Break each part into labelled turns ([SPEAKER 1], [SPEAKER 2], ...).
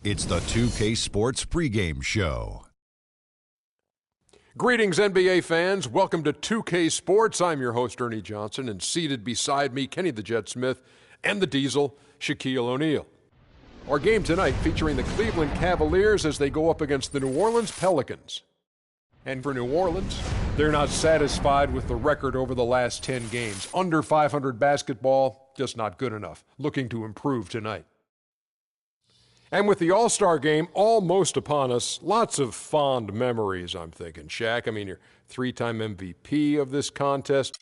[SPEAKER 1] It's the 2K Sports pregame show.
[SPEAKER 2] Greetings, NBA fans. Welcome to 2K Sports. I'm your host, Ernie Johnson, and seated beside me, Kenny the Jet Smith and the Diesel, Shaquille O'Neal. Our game tonight featuring the Cleveland Cavaliers as they go up against the New Orleans Pelicans. And for New Orleans, they're not satisfied with the record over the last 10 games. Under 500 basketball, just not good enough. Looking to improve tonight. And with the All-Star game almost upon us, lots of fond memories, I'm thinking. Shaq, I mean, you're three-time MVP of this contest.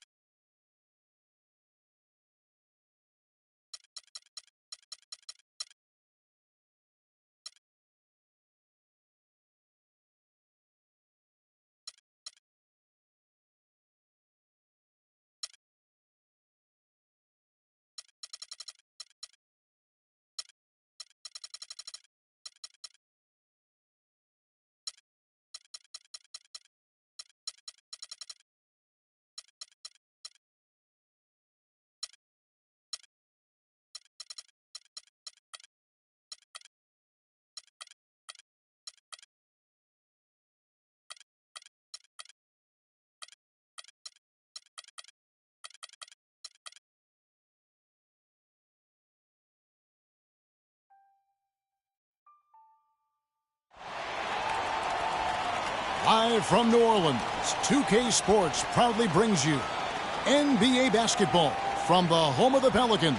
[SPEAKER 3] Live from New Orleans, 2K Sports proudly brings you NBA basketball from the home of the Pelicans.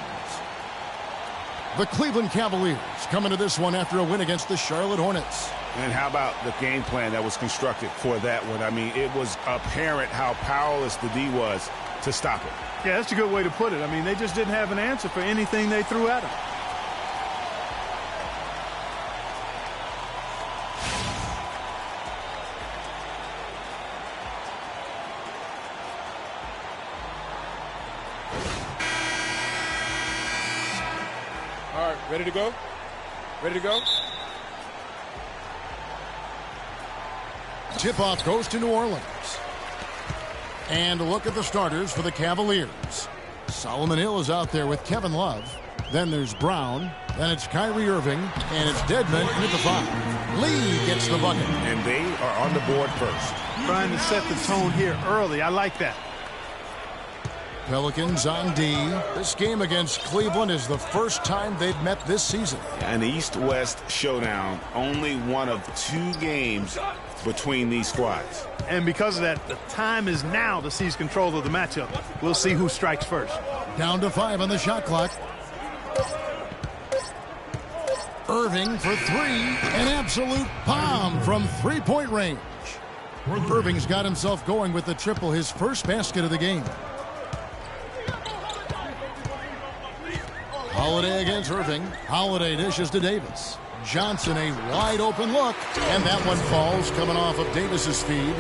[SPEAKER 3] The Cleveland Cavaliers come into this one after a win against the Charlotte Hornets.
[SPEAKER 4] And how about the game plan that was constructed for that one? I mean, it was apparent how powerless the D was to stop it.
[SPEAKER 5] Yeah, that's a good way to put it. I mean, they just didn't have an answer for anything they threw at them.
[SPEAKER 2] All right, ready to go? Ready to go?
[SPEAKER 3] Tip-off goes to New Orleans. And look at the starters for the Cavaliers. Solomon Hill is out there with Kevin Love. Then there's Brown. Then it's Kyrie Irving. And it's Dedmon in at the 5. Lee gets the bucket.
[SPEAKER 4] And they are on the board first.
[SPEAKER 5] Trying to set the tone here early. I like that.
[SPEAKER 3] Pelicans on D. This game against Cleveland is the first time they've met this season.
[SPEAKER 4] An East-West showdown, only one of 2 games between these squads.
[SPEAKER 5] And because of that, the time is now to seize control of the matchup. We'll see who strikes first.
[SPEAKER 3] Down to 5 on the shot clock. Irving for 3. An absolute bomb from three-point range. Irving's got himself going with the triple, his first basket of the game. Holiday against Irving. Holiday dishes to Davis. Johnson, a wide open look, and that one falls coming off of Davis's feed.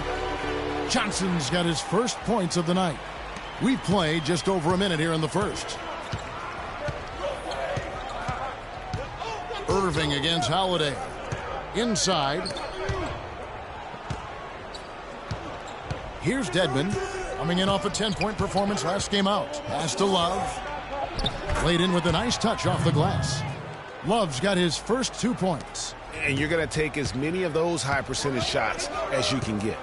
[SPEAKER 3] Johnson's got his first points of the night. We've played just over a minute here in the first. Irving against Holiday. Inside. Here's Dedmon, coming in off a 10-point performance last game out. Pass to Love. Played in with a nice touch off the glass. Love's got his first 2 points.
[SPEAKER 4] And you're going to take as many of those high percentage shots as you can get.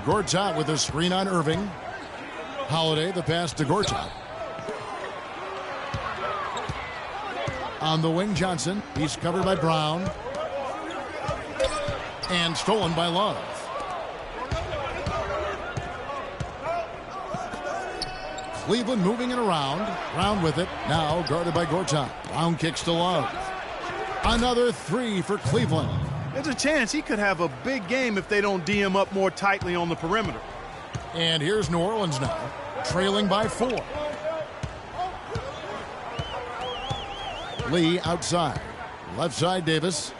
[SPEAKER 3] Gortat with a screen on Irving. Holiday, the pass to Gortat. On the wing, Johnson. He's covered by Brown. And stolen by Love. Cleveland moving it around. Brown with it. Now guarded by Gortat. Brown kicks to Love. Another 3 for Cleveland.
[SPEAKER 5] There's a chance he could have a big game if they don't D him up more tightly on the perimeter.
[SPEAKER 3] And here's New Orleans now, trailing by 4. Lee outside. Left side, Davis.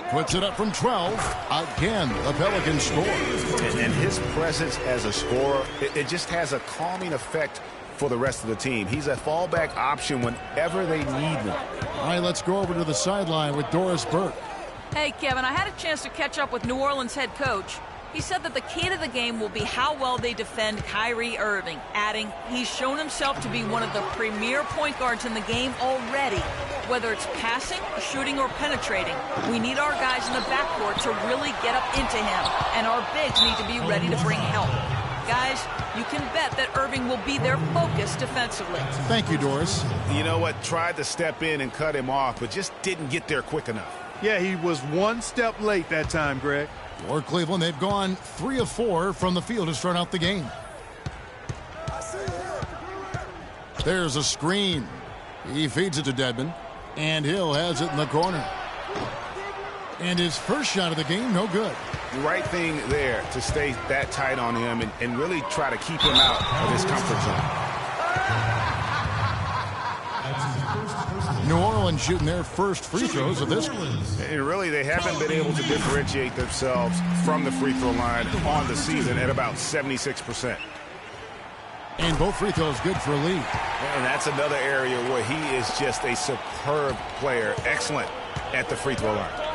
[SPEAKER 3] Puts it up from 12. Again, the Pelicans score.
[SPEAKER 4] And his presence as a scorer, it just has a calming effect for the rest of the team. He's a fallback option whenever they need one.
[SPEAKER 3] All right, let's go over to the sideline with Doris Burke.
[SPEAKER 6] Hey, Kevin, I had a chance to catch up with New Orleans head coach. He said that the key to the game will be how well they defend Kyrie Irving, adding, he's shown himself to be one of the premier point guards in the game already. Whether it's passing, shooting, or penetrating, we need our guys in the backcourt to really get up into him, and our bigs need to be ready to bring help. Guys, you can bet that Irving will be their focus defensively.
[SPEAKER 3] Thank you, Doris.
[SPEAKER 4] You know what? Tried to step in and cut him off, but just didn't get there quick enough.
[SPEAKER 5] Yeah, he was one step late that time, Greg.
[SPEAKER 3] For Cleveland, they've gone 3 of 4 from the field to start out the game. There's a screen. He feeds it to Dedmon, and Hill has it in the corner. And his first shot of the game, no good.
[SPEAKER 4] The right thing there to stay that tight on him and really try to keep him out of his comfort zone.
[SPEAKER 3] New Orleans shooting their first free throws of this one.
[SPEAKER 4] And really, they haven't been able to differentiate themselves from the free throw line on the season at about 76%.
[SPEAKER 3] And both free throws good for Lee.
[SPEAKER 4] And that's another area where he is just a superb player. Excellent at the free throw line.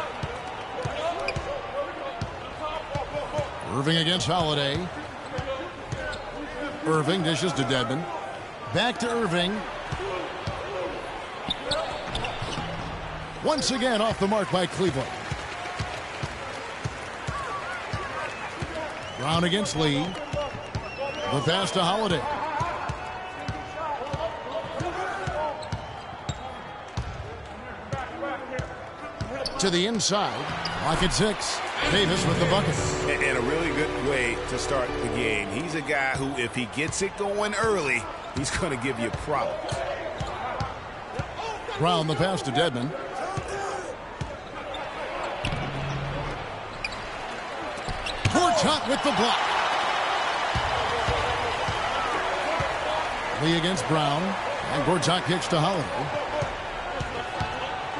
[SPEAKER 3] Irving against Holiday. Irving dishes to Dedmon. Back to Irving. Once again off the mark by Cleveland. Brown against Lee. The pass to Holiday. To the inside. Lock at 6. Davis with the bucket.
[SPEAKER 4] And a really good way to start the game. He's a guy who, if he gets it going early, he's going to give you problems.
[SPEAKER 3] Brown the pass to Dedmon. Gortat with the block. Lee against Brown. And Gortat kicks to Holiday.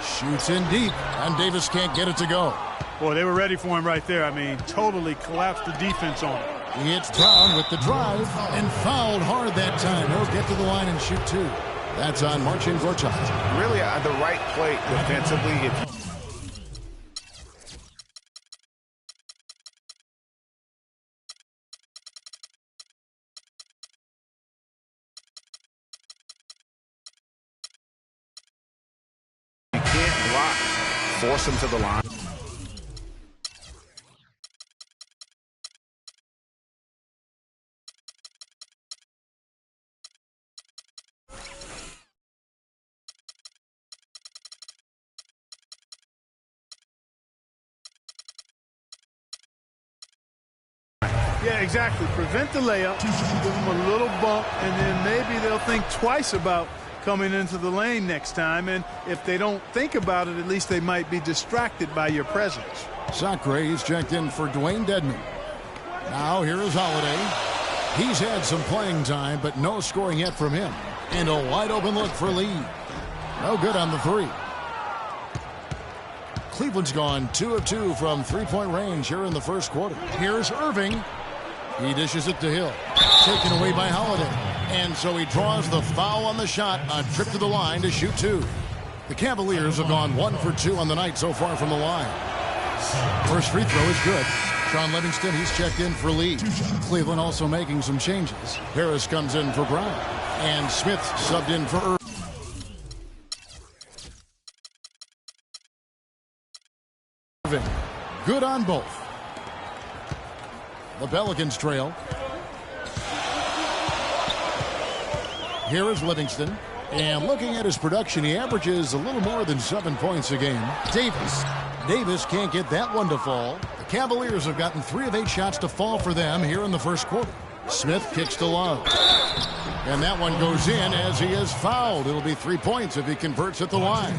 [SPEAKER 3] Shoots in deep. And Davis can't get it to go.
[SPEAKER 5] Boy, they were ready for him right there. I mean, totally collapsed the defense on him.
[SPEAKER 3] He hits Brown with the drive and fouled hard that time. He'll get to the line and shoot 2. That's on Marcin Gortat.
[SPEAKER 4] Really the right play defensively. You can't block. Force him to the line.
[SPEAKER 5] Yeah, exactly. Prevent the layup, give them a little bump, and then maybe they'll think twice about coming into the lane next time. And if they don't think about it, at least they might be distracted by your presence.
[SPEAKER 3] Sacre is checked in for Dwayne Dedmon. Now here is Holiday. He's had some playing time, but no scoring yet from him. And a wide open look for Lee. No good on the 3. Cleveland's gone 2 of 2 from three-point range here in the first quarter. Here's Irving. He dishes it to Hill. Taken away by Holiday. And so he draws the foul on the shot. A trip to the line to shoot 2. The Cavaliers have gone 1 for 2 on the night so far from the line. First free throw is good. Sean Livingston, he's checked in for Lee. Cleveland also making some changes. Harris comes in for Brown. And Smith subbed in for Irving. Good on both. The Pelicans trail. Here is Livingston. And looking at his production, he averages a little more than 7 points a game. Davis can't get that one to fall. The Cavaliers have gotten 3 of 8 shots to fall for them here in the first quarter. Smith kicks to Love. And that one goes in as he is fouled. It'll be 3 points if he converts at the line.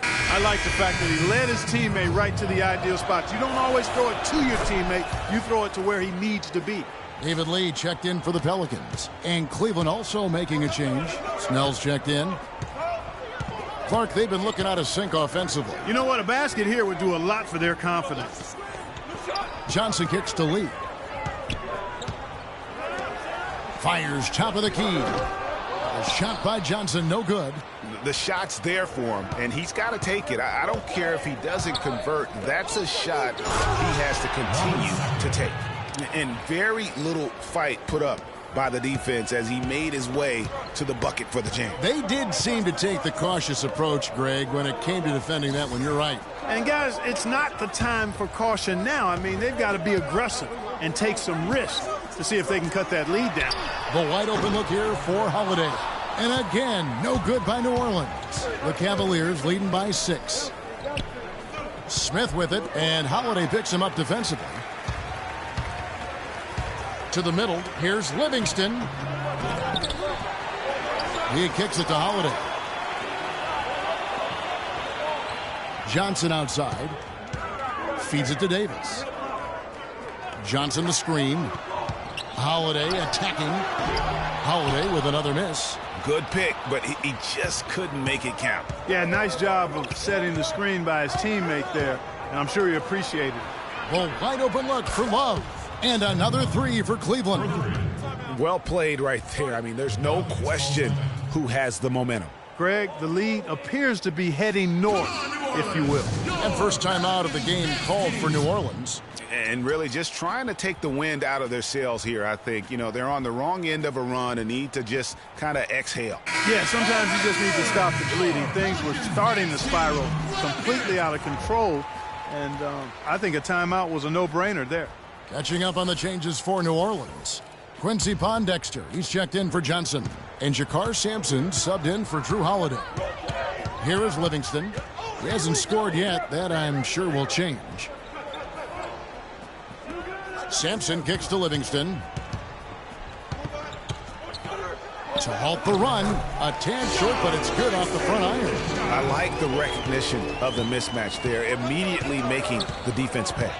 [SPEAKER 5] I like the fact that he led his teammate right to the ideal spots. You don't always throw it to your teammate. You throw it to where he needs to be.
[SPEAKER 3] David Lee checked in for the Pelicans. And Cleveland also making a change. Snell's checked in. Clark, they've been looking out of sync offensively.
[SPEAKER 5] You know what? A basket here would do a lot for their confidence.
[SPEAKER 3] Johnson kicks to Lee. Fires top of the key. A shot by Johnson, no good.
[SPEAKER 4] The shot's there for him, and he's got to take it. I don't care if he doesn't convert. That's a shot he has to continue to take. And very little fight put up by the defense as he made his way to the bucket for the jam.
[SPEAKER 3] They did seem to take the cautious approach, Greg, when it came to defending that one. You're right.
[SPEAKER 5] And, guys, it's not the time for caution now. I mean, they've got to be aggressive and take some risks to see if they can cut that lead down.
[SPEAKER 3] The wide open look here for Holiday. And again, no good by New Orleans. The Cavaliers leading by 6. Smith with it, and Holiday picks him up defensively. To the middle, here's Livingston. He kicks it to Holiday. Johnson outside. Feeds it to Davis. Johnson the screen. Holiday attacking. Holiday with another miss.
[SPEAKER 4] Good pick, but he just couldn't make it count.
[SPEAKER 5] Yeah, nice job of setting the screen by his teammate there, and I'm sure he appreciated it.
[SPEAKER 3] Well, wide open look for Love. And another 3 for Cleveland.
[SPEAKER 4] Well played right there. I mean, there's no question who has the momentum.
[SPEAKER 5] Greg, the lead appears to be heading north, if you will.
[SPEAKER 3] And first time out of the game called for New Orleans.
[SPEAKER 4] And really just trying to take the wind out of their sails here, I think. You know, they're on the wrong end of a run and need to just kind of exhale.
[SPEAKER 5] Yeah, sometimes you just need to stop the bleeding. Things were starting to spiral completely out of control, and I think a timeout was a no-brainer there.
[SPEAKER 3] Catching up on the changes for New Orleans. Quincy Pondexter, he's checked in for Johnson. And Jakar Sampson subbed in for Drew Holiday. Here is Livingston. He hasn't scored yet. That, I'm sure, will change. Sampson kicks to Livingston. To halt the run. A tad short, but it's good off the front iron.
[SPEAKER 4] I like the recognition of the mismatch there, immediately making the defense pay.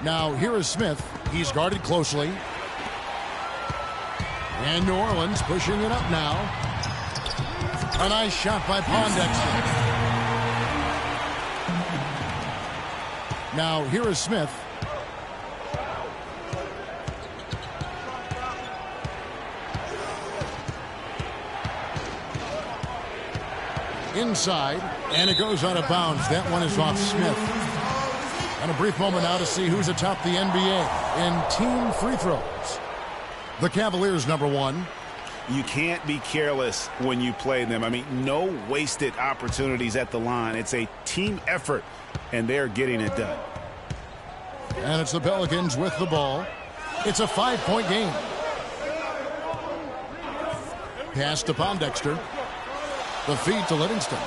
[SPEAKER 3] Now, here is Smith. He's guarded closely. And New Orleans pushing it up now. A nice shot by Pondexter. Now, here is Smith. Inside, and it goes out of bounds. That one is off Smith. And a brief moment now to see who's atop the NBA in team free throws. The Cavaliers, number 1.
[SPEAKER 4] You can't be careless when you play them. I mean, no wasted opportunities at the line. It's a team effort, and they're getting it done.
[SPEAKER 3] And it's the Pelicans with the ball. It's a 5-point game. Pass to Pondexter. The feed to Livingston.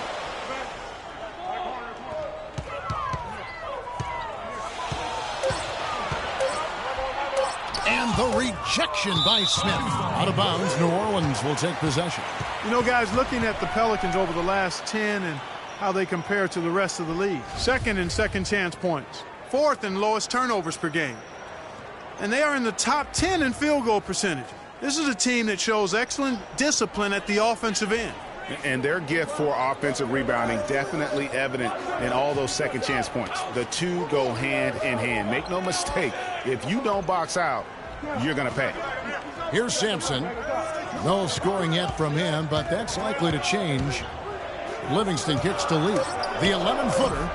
[SPEAKER 3] And the rejection by Smith. Out of bounds, New Orleans will take possession.
[SPEAKER 5] You know, guys, looking at the Pelicans over the last 10 and how they compare to the rest of the league. Second in second chance points. 4th in lowest turnovers per game. And they are in the top 10 in field goal percentage. This is a team that shows excellent discipline at the offensive end.
[SPEAKER 4] And their gift for offensive rebounding definitely evident in all those second chance points. The two go hand in hand. Make no mistake, if you don't box out, you're going to pay.
[SPEAKER 3] Here's Sampson. No scoring yet from him, but that's likely to change. Livingston kicks to lead. The 11-footer.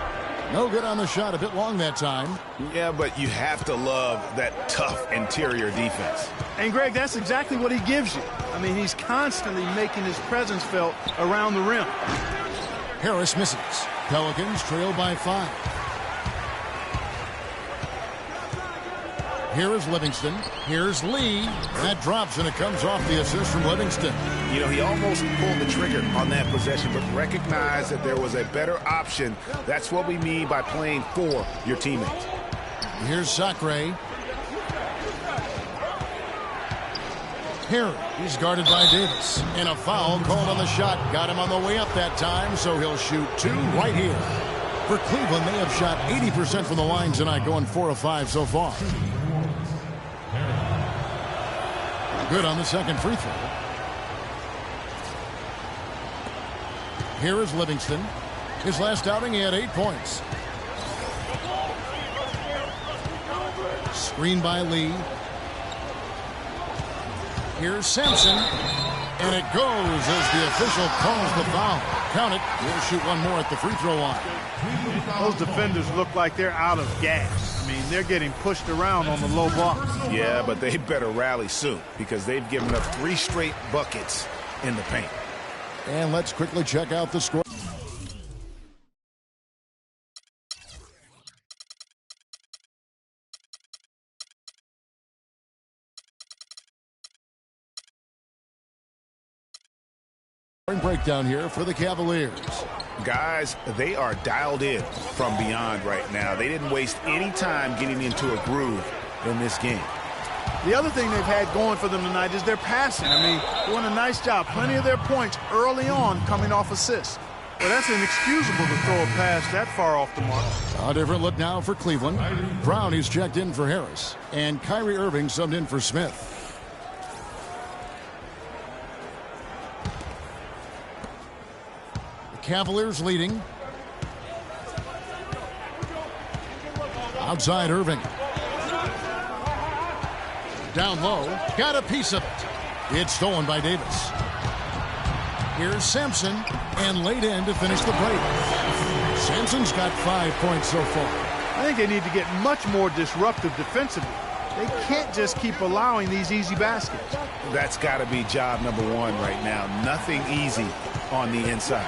[SPEAKER 3] No good on the shot, a bit long that time.
[SPEAKER 4] Yeah, but you have to love that tough interior defense.
[SPEAKER 5] And, Greg, that's exactly what he gives you. I mean, he's constantly making his presence felt around the rim.
[SPEAKER 3] Harris misses. Pelicans trail by 5. Here is Livingston. Here's Lee. That drops, and it comes off the assist from Livingston.
[SPEAKER 4] You know, he almost pulled the trigger on that possession, but recognized that there was a better option. That's what we mean by playing for your teammates.
[SPEAKER 3] Here's Sacre. Harry, he's guarded by Davis. And a foul called on the shot. Got him on the way up that time, so he'll shoot 2 right here. For Cleveland, they have shot 80% from the line tonight, going 4 of 5 so far. Good on the second free throw. Here is Livingston. His last outing, he had 8 points. Screen by Lee. Here's Sampson. And it goes as the official calls the foul. Count it. We'll shoot one more at the free throw line.
[SPEAKER 5] Those defenders look like they're out of gas. I mean, they're getting pushed around on the low block.
[SPEAKER 4] Yeah, but they better rally soon because they've given up 3 straight buckets in the paint.
[SPEAKER 3] And let's quickly check out the score. Breakdown here for the Cavaliers.
[SPEAKER 4] Guys, they are dialed in from beyond right now. They didn't waste any time getting into a groove in this game.
[SPEAKER 5] The other thing they've had going for them tonight is their passing. I mean, doing a nice job. Plenty of their points early on coming off assists. Well, that's inexcusable to throw a pass that far off the mark.
[SPEAKER 3] A different look now for Cleveland. Brown, he's checked in for Harris. And Kyrie Irving subbed in for Smith. Cavaliers leading. Outside Irving. Down low. Got a piece of it. It's stolen by Davis. Here's Sampson. And laid in to finish the break. Sampson's got 5 points so far.
[SPEAKER 5] I think they need to get much more disruptive defensively. They can't just keep allowing these easy baskets.
[SPEAKER 4] That's got to be job number 1 right now. Nothing easy on the inside.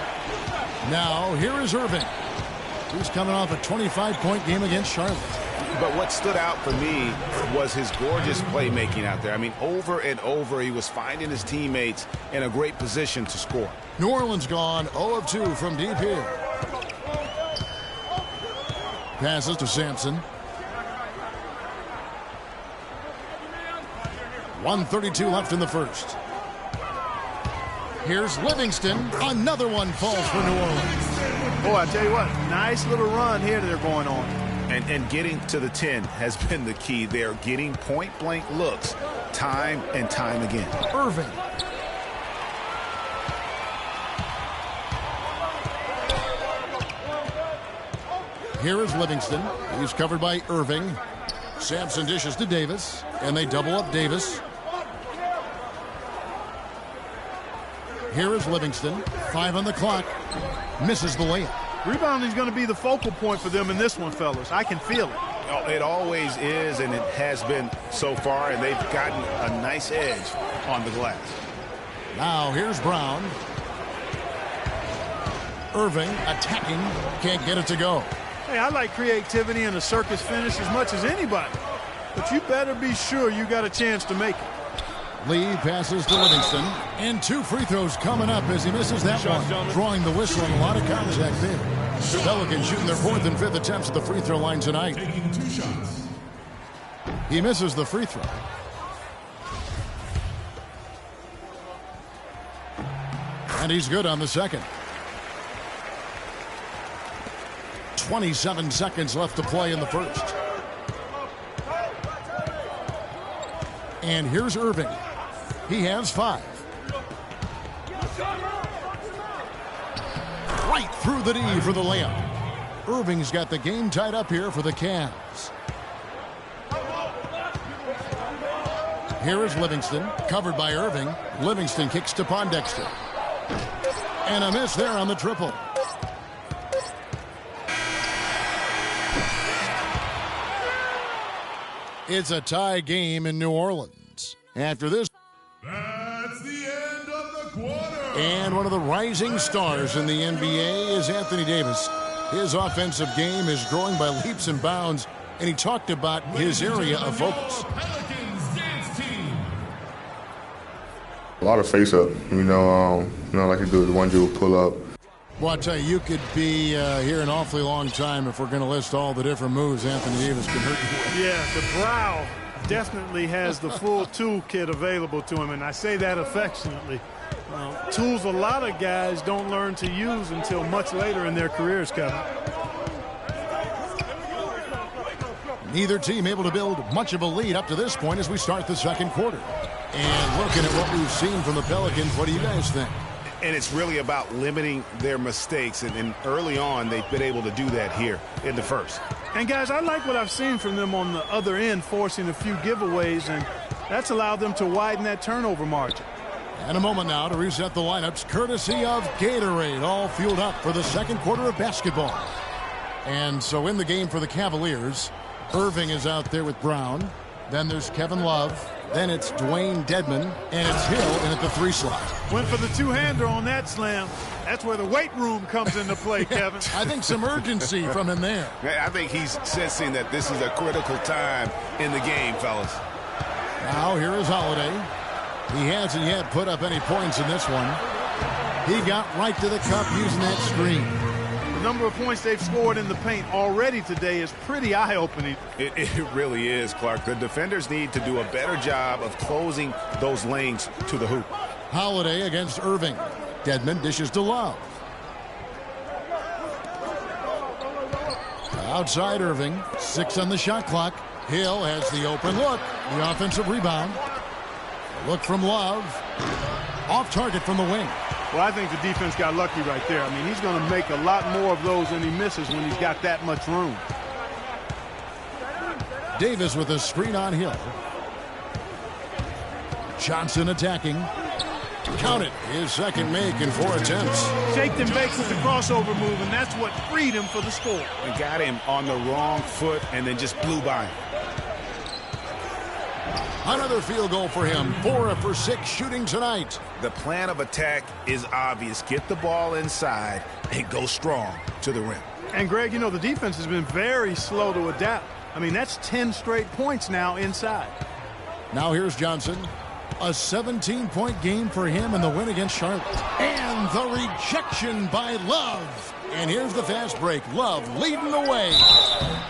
[SPEAKER 3] Now, here is Irving. He's coming off a 25-point game against Charlotte.
[SPEAKER 4] But what stood out for me was his gorgeous playmaking out there. I mean, over and over, he was finding his teammates in a great position to score.
[SPEAKER 3] New Orleans gone 0 of 2 from deep here. Passes to Sampson. 1:32 left in the first. Here's Livingston. Another one falls for New Orleans.
[SPEAKER 5] Boy, I tell you what, nice little run here they're going on.
[SPEAKER 4] And getting to the 10 has been the key. They're getting point-blank looks time and time again.
[SPEAKER 3] Irving. Here is Livingston. He's covered by Irving. Sampson dishes to Davis, and they double up Davis. Here is Livingston. 5 on the clock. Misses the layup.
[SPEAKER 5] Rebounding is going to be the focal point for them in this one, fellas. I can feel it.
[SPEAKER 4] Oh, it always is, and it has been so far, and they've gotten a nice edge on the glass.
[SPEAKER 3] Now here's Brown. Irving attacking. Can't get it to go.
[SPEAKER 5] Hey, I like creativity and a circus finish as much as anybody. But you better be sure you got a chance to make it.
[SPEAKER 3] Lee passes to Livingston. And 2 free throws coming up as he misses that one. Drawing the whistle and a lot of contact there. Pelicans shooting their 4th and 5th attempts at the free throw line tonight.
[SPEAKER 7] Taking 2 shots.
[SPEAKER 3] He misses the free throw. And he's good on the second. 27 seconds left to play in the first. And here's Irving. He has 5. Right through the D for the layup. Irving's got the game tied up here for the Cavs. Here is Livingston, covered by Irving. Livingston kicks to Pondexter. And a miss there on the triple. It's a tie game in New Orleans. After this,
[SPEAKER 7] That's the end of the quarter.
[SPEAKER 3] and one of the rising stars in the NBA is Anthony Davis. His offensive game is growing by leaps and bounds, and he talked about his area of focus.
[SPEAKER 7] Pelicans dance team.
[SPEAKER 8] A lot of face up, like you do the one dribble pull up.
[SPEAKER 3] Well, I tell you, you could be here an awfully long time if we're going to list all the different moves Anthony Davis can hurt you with.
[SPEAKER 5] Yeah, the brow definitely has the full toolkit available to him, and I say that affectionately. Tools a lot of guys don't learn to use until much later in their careers, Kevin.
[SPEAKER 3] Neither team able to build much of a lead up to this point as we start the second quarter. And looking at what we've seen from the Pelicans, what do you guys think?
[SPEAKER 4] And it's really about limiting their mistakes, and early on they've been able to do that here in the first.
[SPEAKER 5] And guys, I like what I've seen from them on the other end, forcing a few giveaways, and That's allowed them to widen that turnover margin.
[SPEAKER 3] And a moment now to reset the lineups, courtesy of Gatorade, all fueled up for the second quarter of basketball. And so in the game for the Cavaliers, Irving is out there with Brown. Then there's Kevin Love. Then it's Dwayne Dedmon. And it's Hill in at the 3 slot.
[SPEAKER 5] Went for the two-hander on that slam. That's where the weight room comes into play, Kevin.
[SPEAKER 3] I think some urgency from him there.
[SPEAKER 4] I think he's sensing that this is a critical time in the game, fellas.
[SPEAKER 3] Now here is Holiday. He hasn't yet put up any points in this one. He got right to the cup using that screen.
[SPEAKER 5] The number of points they've scored in the paint already today is pretty eye-opening.
[SPEAKER 4] It really is, Clark. The defenders need to do a better job of closing those lanes to the hoop.
[SPEAKER 3] Holiday against Irving. Dedmon dishes to Love. Outside Irving. 6 on the shot clock. Hill has the open look. The offensive rebound. Look from Love. Off target from the wing.
[SPEAKER 5] Well, I think the defense got lucky right there. I mean, he's going to make a lot more of those than he misses when he's got that much room.
[SPEAKER 3] Davis with a screen on Hill. Johnson attacking. Count it. His second make in 4 attempts.
[SPEAKER 5] Shaked and baked with the crossover move, and that's what freed him for the score.
[SPEAKER 4] And got him on the wrong foot and then just blew by him.
[SPEAKER 3] Another field goal for him. 4 for 6 shooting tonight.
[SPEAKER 4] The plan of attack is obvious. Get the ball inside and go strong to the rim.
[SPEAKER 5] And, Greg, you know, the defense has been very slow to adapt. I mean, that's 10 straight points now inside.
[SPEAKER 3] Now here's Johnson. A 17-point game for him in the win against Charlotte. And the rejection by Love. And here's the fast break. Love leading the way.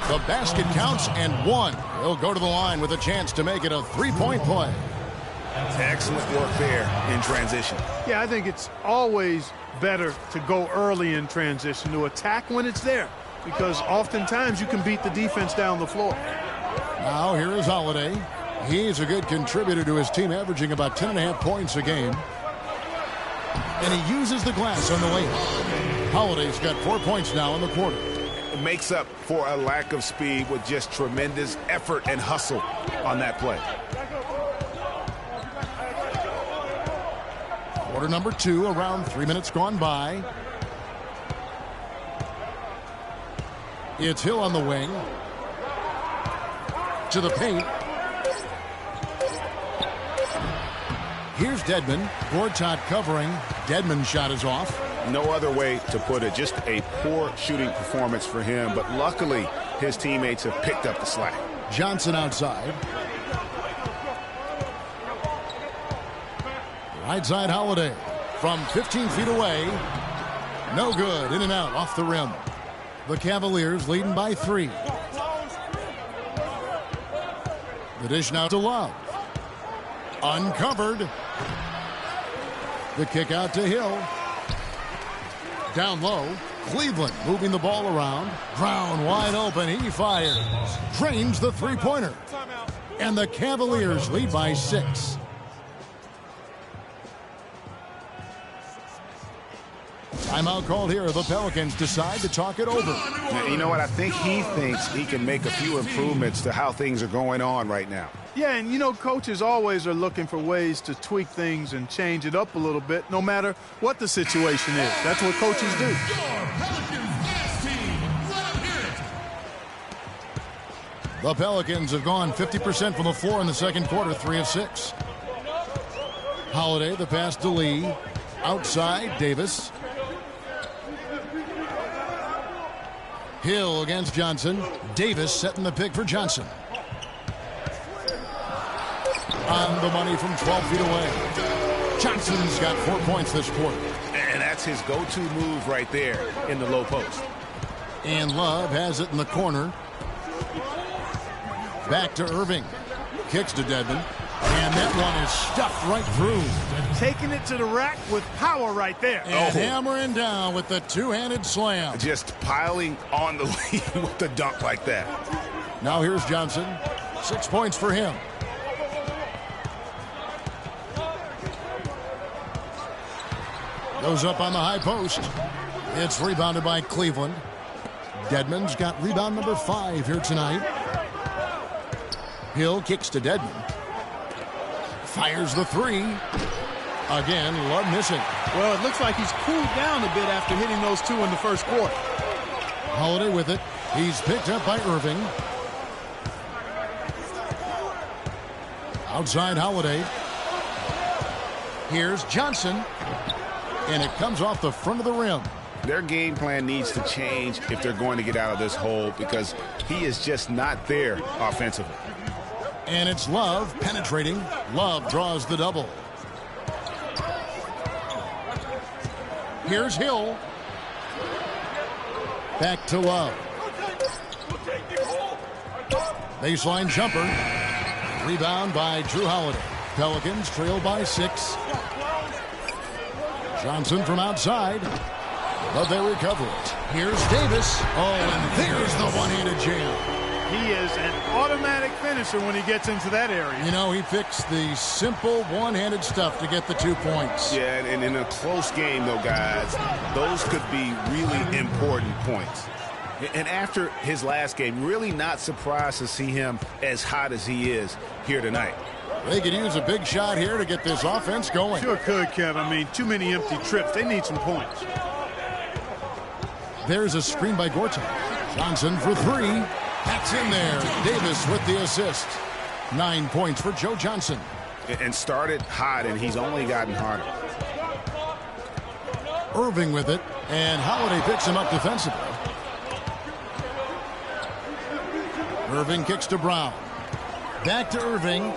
[SPEAKER 3] The basket counts and 1. He'll go to the line with a chance to make it a 3-point play.
[SPEAKER 4] Excellent work there in transition.
[SPEAKER 5] Yeah, I think it's always better to go early in transition, to attack when it's there, because oftentimes you can beat the defense down the floor.
[SPEAKER 3] Now here is Holiday. He's a good contributor to his team, averaging about 10.5 points a game. And he uses the glass on the way. Holiday's got 4 points now in the quarter.
[SPEAKER 4] It makes up for a lack of speed with just tremendous effort and hustle on that play.
[SPEAKER 3] Quarter number 2, around 3 minutes gone by. It's Hill on the wing. To the paint. Here's Dedmon. Gortat covering. Dedmon's shot is off.
[SPEAKER 4] No other way to put it. Just a poor shooting performance for him. But luckily, his teammates have picked up the slack.
[SPEAKER 3] Johnson outside. Right side Holiday. From 15 feet away. No good. In and out off the rim. The Cavaliers leading by 3. The dish now to Love. Uncovered. The kick out to Hill. Down low. Cleveland moving the ball around. Brown wide open. He fires. Drains the three-pointer. And the Cavaliers lead by 6. Timeout called here. The Pelicans decide to talk it over.
[SPEAKER 4] Now, you know what? I think he thinks he can make a few improvements to how things are going on right now.
[SPEAKER 5] Yeah, and you know, coaches always are looking for ways to tweak things and change it up a little bit, no matter what the situation is. That's what coaches do.
[SPEAKER 3] The Pelicans have gone 50% from the floor in the second quarter, 3 of 6. Holiday, the pass to Lee. Outside, Davis. Hill against Johnson. Davis setting the pick for Johnson. On the money from 12 feet away. Johnson's got 4 points this quarter.
[SPEAKER 4] And that's his go-to move right there in the low post.
[SPEAKER 3] And Love has it in the corner. Back to Irving. Kicks to Dedmon. And that one is stuffed right through.
[SPEAKER 5] Taking it to the rack with power right there.
[SPEAKER 3] And hammering down with the two-handed slam.
[SPEAKER 4] Just piling on the lead with the dunk like that.
[SPEAKER 3] Now here's Johnson. 6 points for him. Goes up on the high post. It's rebounded by Cleveland. Dedmon's got rebound number 5 here tonight. Hill kicks to Dedmon. Fires the three. Again, Love missing.
[SPEAKER 5] Well, it looks like he's cooled down a bit after hitting those two in the first quarter.
[SPEAKER 3] Holiday with it. He's picked up by Irving. Outside Holiday. Here's Johnson. And it comes off the front of the rim.
[SPEAKER 4] Their game plan needs to change if they're going to get out of this hole because he is just not there offensively.
[SPEAKER 3] And it's Love penetrating. Love draws the double. Here's Hill. Back to Love. Baseline jumper. Rebound by Drew Holiday. Pelicans trail by 6. Johnson from outside. But they recover it. Here's Davis. Oh, and there's the one-handed jam.
[SPEAKER 5] He is an automatic finisher when he gets into that area.
[SPEAKER 3] You know, he picks the simple one-handed stuff to get the 2 points.
[SPEAKER 4] Yeah, and in a close game, though, guys, those could be really important points. And after his last game, really not surprised to see him as hot as he is here tonight.
[SPEAKER 3] They could use a big shot here to get this offense going.
[SPEAKER 5] Sure could, Kev. I mean, too many empty trips. They need some points.
[SPEAKER 3] There's a screen by Gortat. Johnson for 3. That's in there. Davis with the assist. 9 points for Joe Johnson.
[SPEAKER 4] And started hot, and he's only gotten hotter.
[SPEAKER 3] Irving with it, and Holiday picks him up defensively. Irving kicks to Brown. Back to Irving.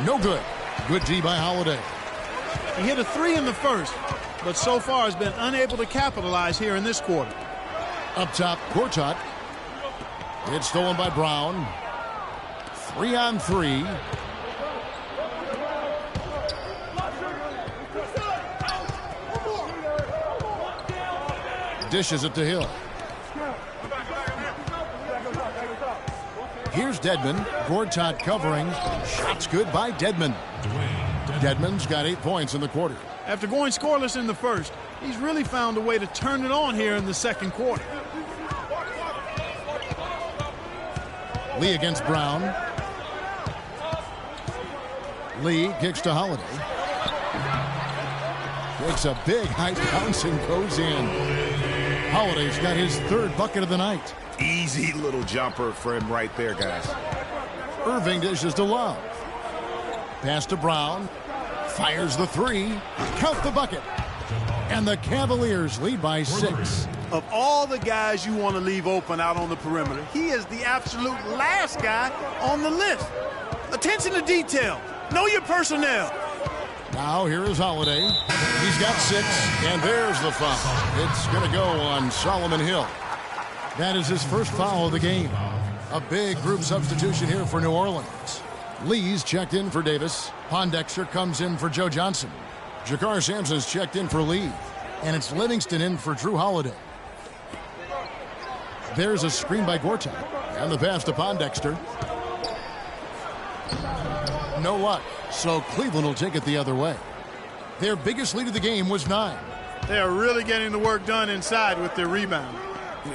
[SPEAKER 3] No good. Good D by Holiday.
[SPEAKER 5] He hit a 3 in the first, but so far has been unable to capitalize here in this quarter.
[SPEAKER 3] Up top, Gortat. It's stolen by Brown. 3-on-3. Dishes it to Hill. Here's Dedmon. Gortat covering. Shots good by Dedmon. Dedmon's got 8 points in the quarter.
[SPEAKER 5] After going scoreless in the first, he's really found a way to turn it on here in the second quarter.
[SPEAKER 3] Lee against Brown. Lee kicks to Holiday. Takes a big high bounce and goes in. Holiday's got his 3rd bucket of the night.
[SPEAKER 4] Easy little jumper for him right there, guys.
[SPEAKER 3] Irving dishes to Love. Pass to Brown. Fires the 3. Count the bucket. And the Cavaliers lead by 6.
[SPEAKER 5] Of all the guys you want to leave open out on the perimeter, he is the absolute last guy on the list. Attention to detail. Know your personnel.
[SPEAKER 3] Now here is Holiday. He's got 6, and there's the foul. It's going to go on Solomon Hill. That is his first foul of the game. A big group substitution here for New Orleans. Lee's checked in for Davis. Pondexter comes in for Joe Johnson. Jakar Sampson's checked in for Lee. And it's Livingston in for Drew Holiday. There's a screen by Gortat. And the pass to Pondexter. No luck. So Cleveland will take it the other way. Their biggest lead of the game was 9.
[SPEAKER 5] They are really getting the work done inside with their rebound.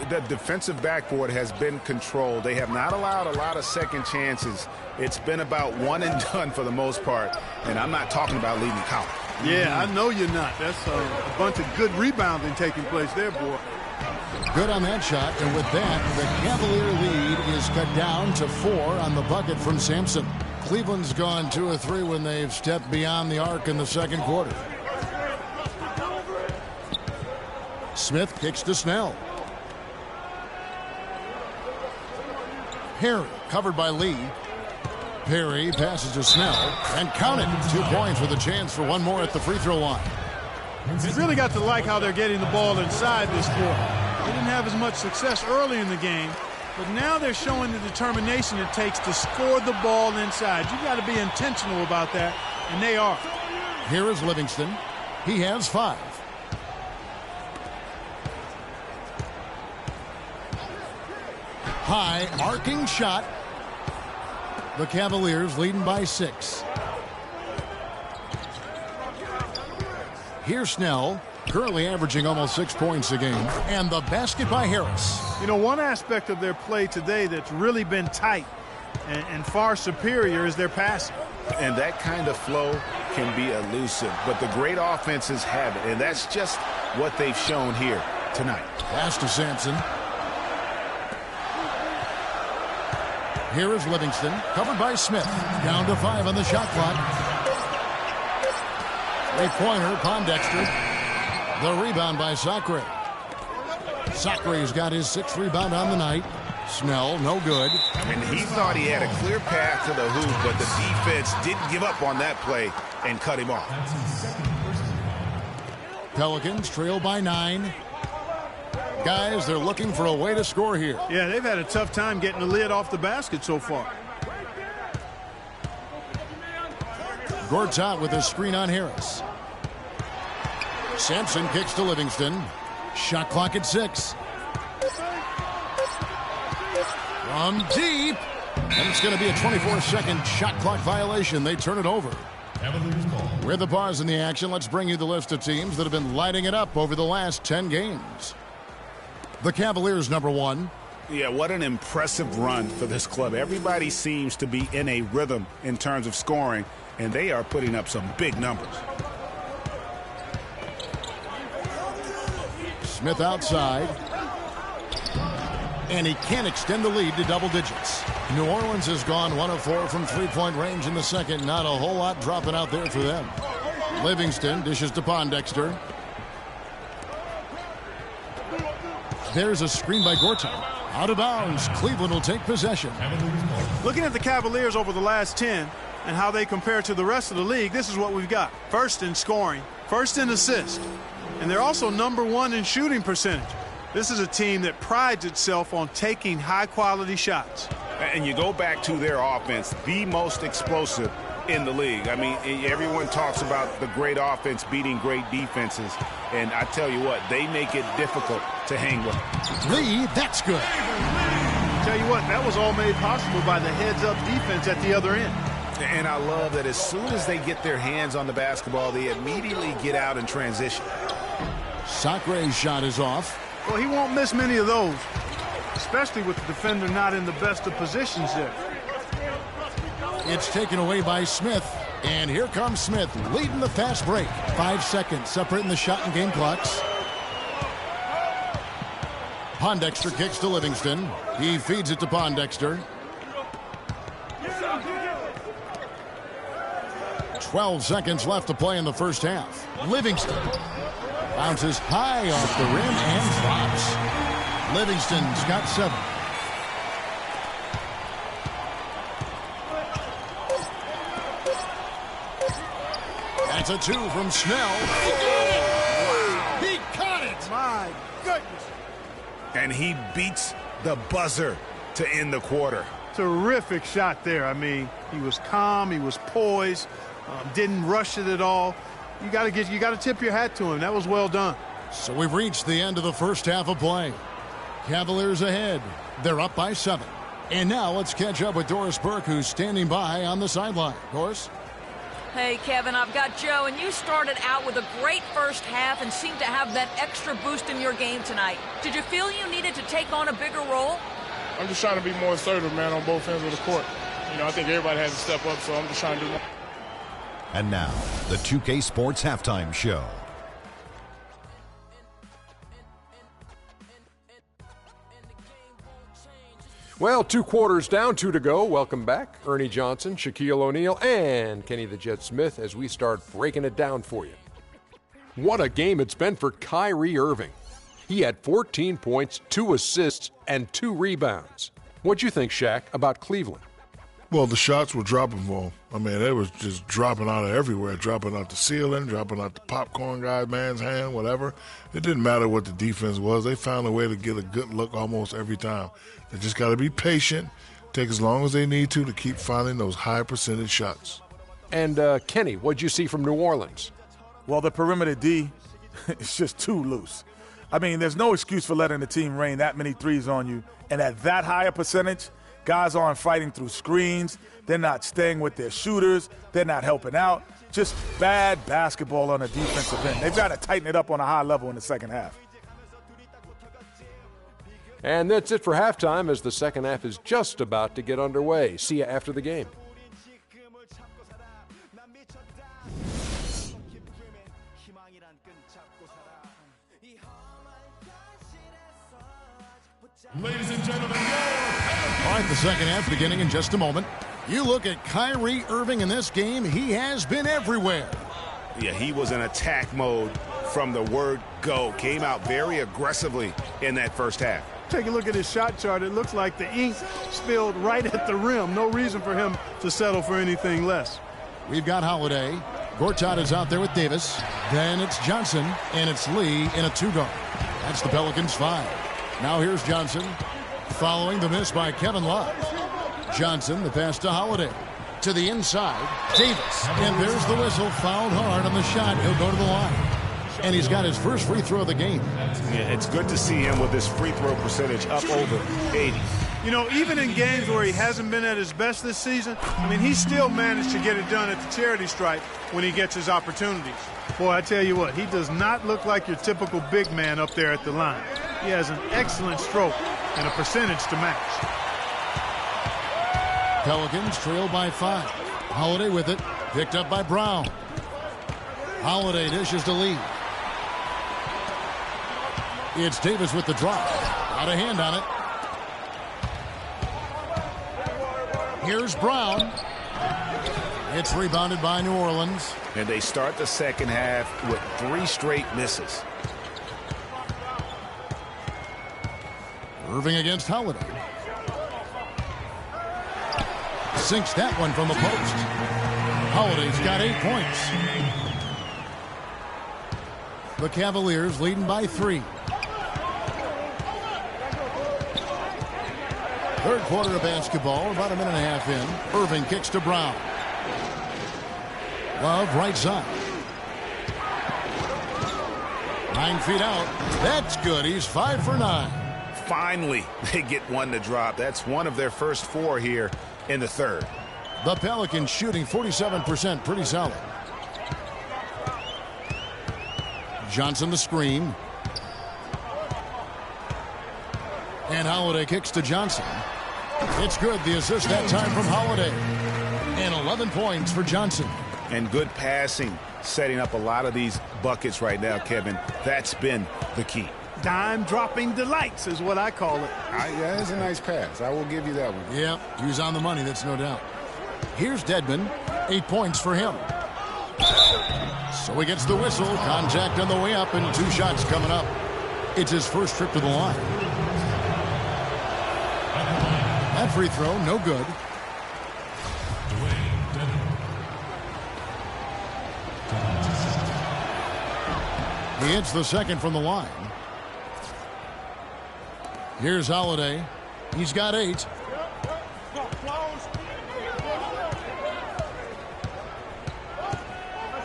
[SPEAKER 4] The defensive backboard has been controlled. They have not allowed a lot of second chances. It's been about one and done for the most part. And I'm not talking about leading count.
[SPEAKER 5] Yeah, I know you're not. That's a bunch of good rebounding taking place there, boy.
[SPEAKER 3] Good on that shot. And with that, the Cavalier lead is cut down to 4 on the bucket from Sampson. Cleveland's gone 2 of 3 when they've stepped beyond the arc in the second quarter. Smith kicks to Snell. Perry covered by Lee. Perry passes to Snell and count it. 2 points with a chance for one more at the free throw line.
[SPEAKER 5] You've really got to like how they're getting the ball inside this quarter. They didn't have as much success early in the game, but now they're showing the determination it takes to score the ball inside. You've got to be intentional about that, and they are.
[SPEAKER 3] Here is Livingston. He has 5. High arcing shot. The Cavaliers leading by 6. Here's Snell. currently averaging almost 6 points a game. And the basket by Harris.
[SPEAKER 5] You know, one aspect of their play today that's really been tight and far superior is their passing.
[SPEAKER 4] And that kind of flow can be elusive, but the great offenses have it, and that's just what they've shown here tonight.
[SPEAKER 3] Pass to Sampson. Here is Livingston, covered by Smith. Down to 5 on the shot clock. Three-pointer, Pondexter. The rebound by Sacre. Sacre's got his 6th rebound on the night. Snell, no good.
[SPEAKER 4] And he thought he had a clear path to the hoop, but the defense didn't give up on that play and cut him off.
[SPEAKER 3] Pelicans trail by 9. Guys, they're looking for a way to score here.
[SPEAKER 5] Yeah, they've had a tough time getting the lid off the basket so far.
[SPEAKER 3] Gortat with a screen on Harris. Sampson kicks to Livingston. Shot clock at 6. From deep. And it's going to be a 24-second shot clock violation. They turn it over. With the pause in the action, let's bring you the list of teams that have been lighting it up over the last 10 games. The Cavaliers, number 1.
[SPEAKER 4] Yeah, what an impressive run for this club. Everybody seems to be in a rhythm in terms of scoring, and they are putting up some big numbers.
[SPEAKER 3] Smith outside. And he can't extend the lead to double digits. New Orleans has gone 1 of 4 from three-point range in the second. Not a whole lot dropping out there for them. Livingston dishes to Pondexter. There's a screen by Gortat. Out of bounds. Cleveland will take possession.
[SPEAKER 5] Looking at the Cavaliers over the last 10 and how they compare to the rest of the league, this is what we've got. First in scoring, first in assists, and they're also number 1 in shooting percentage. This is a team that prides itself on taking high-quality shots.
[SPEAKER 4] And you go back to their offense, the most explosive in the league. I mean, everyone talks about the great offense beating great defenses, and I tell you what, they make it difficult to hang with.
[SPEAKER 3] Lee, that's good.
[SPEAKER 5] Tell you what, that was all made possible by the heads-up defense at the other end.
[SPEAKER 4] And I love that as soon as they get their hands on the basketball, they immediately get out and transition.
[SPEAKER 3] Sacre's shot is off.
[SPEAKER 5] Well, he won't miss many of those, especially with the defender not in the best of positions there.
[SPEAKER 3] It's taken away by Smith. And here comes Smith, leading the fast break. 5 seconds separating the shot and game clocks. Pondexter kicks to Livingston. He feeds it to Pondexter. 12 seconds left to play in the first half. Livingston bounces high off the rim and drops. Livingston's got 7. That's a 2 from Snell. He caught it!
[SPEAKER 5] My goodness.
[SPEAKER 4] And he beats the buzzer to end the quarter.
[SPEAKER 5] Terrific shot there. I mean, he was calm, he was poised, didn't rush it at all. You got to tip your hat to him. That was well done.
[SPEAKER 3] So we've reached the end of the first half of play. Cavaliers ahead. They're up by 7. And now let's catch up with Doris Burke, who's standing by on the sideline. Doris?
[SPEAKER 6] Hey, Kevin, I've got Joe, and you started out with a great first half and seemed to have that extra boost in your game tonight. Did you feel you needed to take on a bigger role?
[SPEAKER 9] I'm just trying to be more assertive, man, on both ends of the court. You know, I think everybody has to step up, so I'm just trying to do more.
[SPEAKER 1] And now, the 2K Sports Halftime Show.
[SPEAKER 2] Well, 2 quarters down, 2 to go. Welcome back, Ernie Johnson, Shaquille O'Neal, and Kenny the Jet Smith as we start breaking it down for you. What a game it's been for Kyrie Irving. He had 14 points, 2 assists, and 2 rebounds. What'd you think, Shaq, about Cleveland?
[SPEAKER 10] Well, the shots were dropping for him. I mean, they was just dropping out of everywhere, dropping out the ceiling, dropping out the popcorn guy's man's hand, whatever. It didn't matter what the defense was. They found a way to get a good look almost every time. They just got to be patient, take as long as they need to keep finding those high percentage shots.
[SPEAKER 2] And, Kenny, what'd you see from New Orleans?
[SPEAKER 11] Well, the perimeter D is just too loose. I mean, there's no excuse for letting the team rain that many threes on you. And at that high a percentage, Guys aren't fighting through screens. They're not staying with their shooters. They're not helping out. Just bad basketball on the defensive end. They've got to tighten it up on a high level in the second half.
[SPEAKER 2] And that's it for halftime, as the second half is just about to get underway. See you after the game.
[SPEAKER 7] Ladies and gentlemen,
[SPEAKER 3] all right, the second half beginning in just a moment. You look at Kyrie Irving in this game, he has been everywhere.
[SPEAKER 4] Yeah, he was in attack mode from the word go. Came out very aggressively in that first half.
[SPEAKER 5] Take a look at his shot chart. It looks like the ink spilled right at the rim. No reason for him to settle for anything less.
[SPEAKER 3] We've got Holiday. Gortat is out there with Davis. Then it's Johnson, and it's Lee in a two-guard. That's the Pelicans 5. Now here's Johnson, following the miss by Kevin Love. Johnson, the pass to Holiday. To the inside, Davis. And there's the whistle, fouled hard on the shot. He'll go to the line. And he's got his first free throw of the game.
[SPEAKER 4] Yeah, it's good to see him with his free throw percentage up over 80.
[SPEAKER 5] You know, even in games where he hasn't been at his best this season, I mean, he still managed to get it done at the charity stripe when he gets his opportunities. Boy, I tell you what, he does not look like your typical big man up there at the line. He has an excellent stroke and a percentage to match.
[SPEAKER 3] Pelicans trail by 5. Holiday with it, picked up by Brown. Holiday dishes to Lee. It's Davis with the drop. Got a hand on it. Here's Brown. It's rebounded by New Orleans.
[SPEAKER 4] And they start the second half with 3 straight misses.
[SPEAKER 3] Irving against Holiday. Sinks that one from the post. Holiday's got 8 points. The Cavaliers leading by 3. Third quarter of basketball, about a minute and a half in. Irving kicks to Brown. Love right side. 9 feet out. That's good. He's 5 for 9.
[SPEAKER 4] Finally, they get one to drop. That's one of their first 4 here in the third.
[SPEAKER 3] The Pelicans shooting 47%, pretty solid. Johnson the screen. And Holiday kicks to Johnson. It's good. The assist that time from Holiday. And 11 points for Johnson.
[SPEAKER 4] And good passing, setting up a lot of these buckets right now, Kevin. That's been the key.
[SPEAKER 5] Dime-dropping delights is what I call it.
[SPEAKER 4] Yeah, that's a nice pass. I will give you that one.
[SPEAKER 3] Yeah, he was on the money, that's no doubt. Here's Dedmon. 8 points for him. So he gets the whistle. Contact on the way up and 2 shots coming up. It's his first trip to the line. That free throw, no good. He hits the second from the line. Here's Holiday. He's got 8.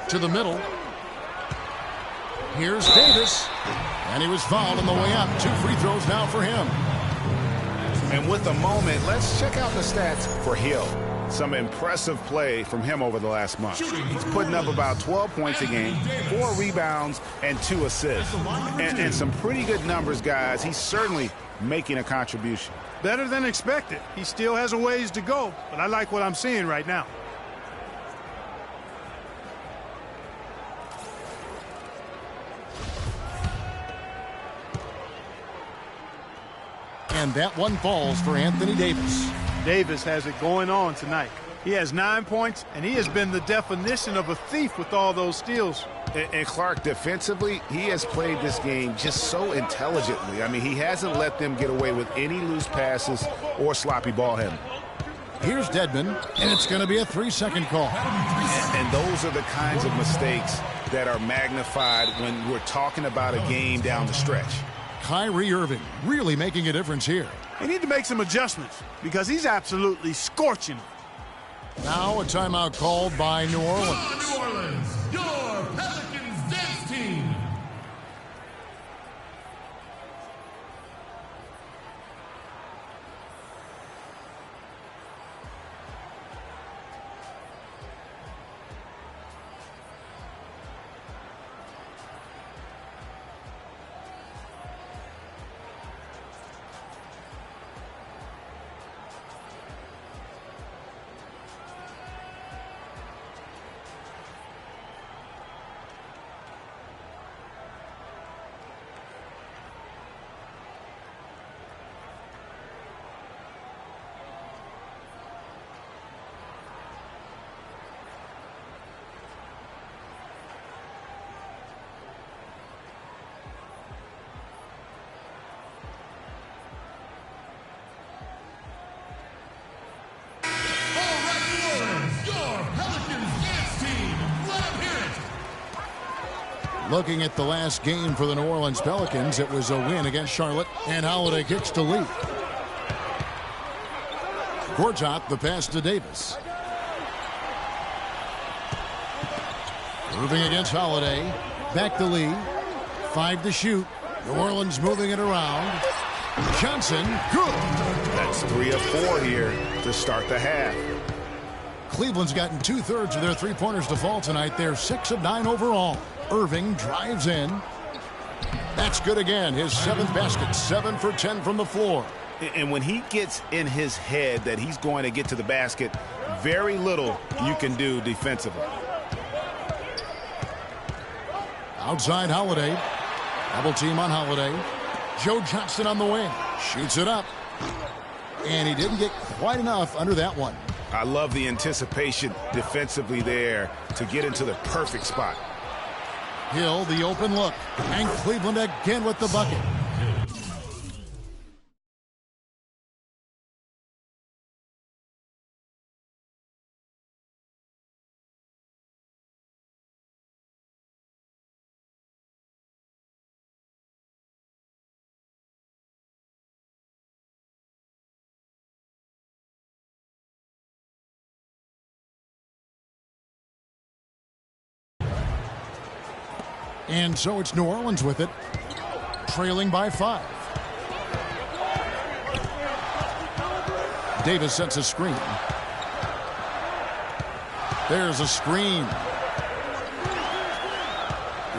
[SPEAKER 3] To the middle. Here's Davis. And he was fouled on the way up. 2 free throws now for him.
[SPEAKER 4] And with a moment, let's check out the stats for Hill. Some impressive play from him over the last month. He's putting up about 12 points a game, 4 rebounds, and 2 assists. And some pretty good numbers, guys. He's certainly making a contribution.
[SPEAKER 5] Better than expected. He still has a ways to go, but I like what I'm seeing right now.
[SPEAKER 3] And that one falls for Anthony Davis.
[SPEAKER 5] Davis has it going on tonight. He has 9 points, and he has been the definition of a thief with all those steals.
[SPEAKER 4] And Clark, defensively, he has played this game just so intelligently. I mean, he hasn't let them get away with any loose passes or sloppy ball handling.
[SPEAKER 3] Here's Dedmon, and it's going to be a 3-second call.
[SPEAKER 4] And those are the kinds of mistakes that are magnified when we're talking about a game down the stretch.
[SPEAKER 3] Kyrie Irving really making a difference here.
[SPEAKER 5] They need to make some adjustments because he's absolutely scorching them.
[SPEAKER 3] Now a timeout called by New Orleans.
[SPEAKER 7] New Orleans, your Pelicans dance team.
[SPEAKER 3] Looking at the last game for the New Orleans Pelicans, it was a win against Charlotte, and Holiday kicks to Lee. Gortat, the pass to Davis. Moving against Holiday. Back to Lee. 5 to shoot. New Orleans moving it around. Johnson, good.
[SPEAKER 4] That's 3 of 4 here to start the half.
[SPEAKER 3] Cleveland's gotten 2/3 of their three-pointers to fall tonight. They're 6 of 9 overall. Irving drives in. That's good again. His 7th basket. 7 for 10 from the floor.
[SPEAKER 4] And when he gets in his head that he's going to get to the basket, very little you can do defensively.
[SPEAKER 3] Outside Holiday. Double team on Holiday. Joe Johnson on the wing. Shoots it up. And he didn't get quite enough under that one.
[SPEAKER 4] I love the anticipation defensively there to get into the perfect spot.
[SPEAKER 3] Hill, the open look. And Cleveland again with the bucket. And so it's New Orleans with it, trailing by 5. Davis sets a screen. There's a screen.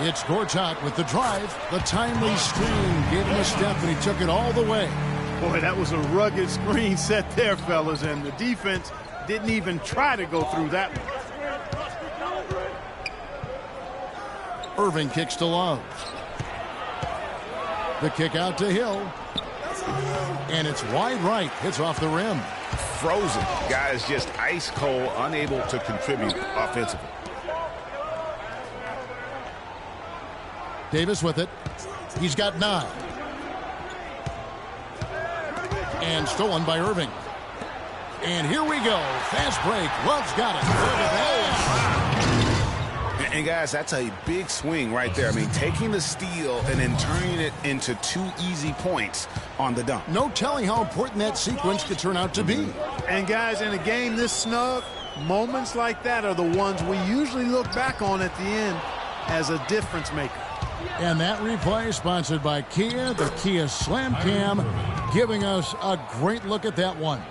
[SPEAKER 3] It's Gortat with the drive. The timely screen gave him a step, and he took it all the way.
[SPEAKER 5] Boy, that was a rugged screen set there, fellas, and the defense didn't even try to go through that one.
[SPEAKER 3] Irving kicks to Love. The kick out to Hill. And it's wide right. Hits off the rim.
[SPEAKER 4] Frozen. Guys just ice cold, unable to contribute offensively.
[SPEAKER 3] Davis with it. He's got 9. And stolen by Irving. And here we go. Fast break. Love's got it.
[SPEAKER 4] And guys, that's a big swing right there. I mean, taking the steal and then turning it into 2 easy points on the dunk.
[SPEAKER 3] No telling how important that sequence could turn out to be.
[SPEAKER 5] And guys, in a game this snug, moments like that are the ones we usually look back on at the end as a difference maker.
[SPEAKER 3] And that replay sponsored by Kia, the Kia Slam Cam, giving us a great look at that one.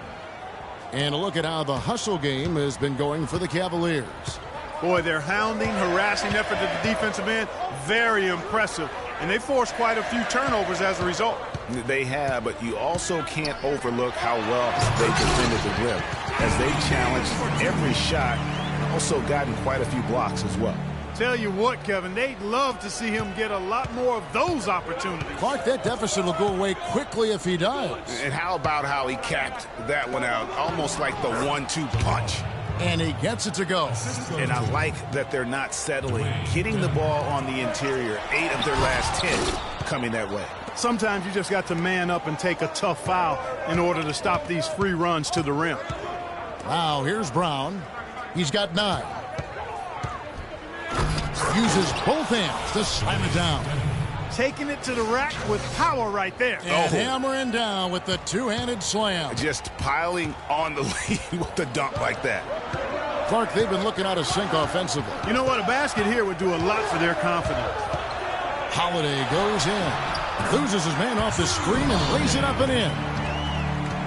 [SPEAKER 3] And a look at how the hustle game has been going for the Cavaliers.
[SPEAKER 5] Boy, their hounding, harassing effort at the defensive end, very impressive. And they forced quite a few turnovers as a result.
[SPEAKER 4] They have, but you also can't overlook how well they defended the rim. As they challenged every shot, also gotten quite a few blocks as well.
[SPEAKER 5] Tell you what, Kevin, they'd love to see him get a lot more of those opportunities.
[SPEAKER 3] Clark, that deficit will go away quickly if he does.
[SPEAKER 4] And how about how he capped that one out, almost like the 1-2 punch.
[SPEAKER 3] And he gets it to go.
[SPEAKER 4] And I like that they're not settling. Getting the ball on the interior, 8 of their last 10 coming that way.
[SPEAKER 5] Sometimes you just got to man up and take a tough foul in order to stop these free runs to the rim.
[SPEAKER 3] Wow, here's Brown. He's got 9. Uses both hands to slam it down.
[SPEAKER 5] Taking it to the rack with power right there.
[SPEAKER 3] And hammering down with the two-handed slam.
[SPEAKER 4] Just piling on the lead with the dunk like that.
[SPEAKER 3] Clark, they've been looking out of sync offensively.
[SPEAKER 5] You know what? A basket here would do a lot for their confidence.
[SPEAKER 3] Holiday goes in. Loses his man off the screen and lays it up and in.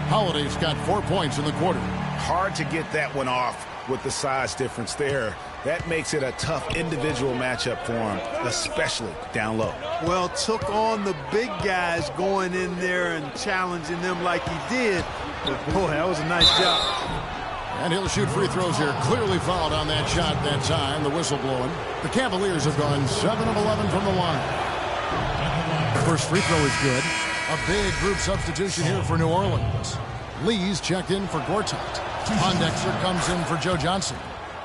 [SPEAKER 3] Holiday's got 4 points in the quarter.
[SPEAKER 4] Hard to get that one off with the size difference there. That makes it a tough individual matchup for him, especially down low.
[SPEAKER 5] Well, took on the big guys going in there and challenging them like he did. But boy, that was a nice job.
[SPEAKER 3] And he'll shoot free throws here. Clearly fouled on that shot that time. The whistle blowing. The Cavaliers have gone 7 of 11 from the line. The first free throw is good. A big group substitution here for New Orleans. Lee's checked in for Gortat. Pondexter comes in for Joe Johnson.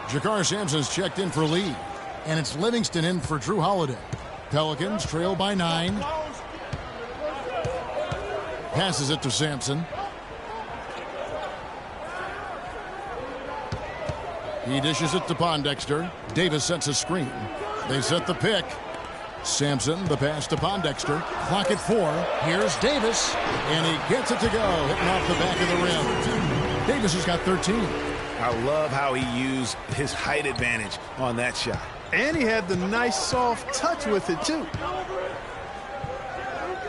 [SPEAKER 3] Jakar Sampson's checked in for Lee. And it's Livingston in for Drew Holiday. Pelicans trail by 9. Passes it to Sampson. He dishes it to Pondexter. Davis sets a screen. They set the pick. Sampson, the pass to Pondexter. Clock at 4. Here's Davis, and he gets it to go, hitting off the back of the rim. Davis has got 13.
[SPEAKER 4] I love how he used his height advantage on that shot.
[SPEAKER 5] And he had the nice soft touch with it, too.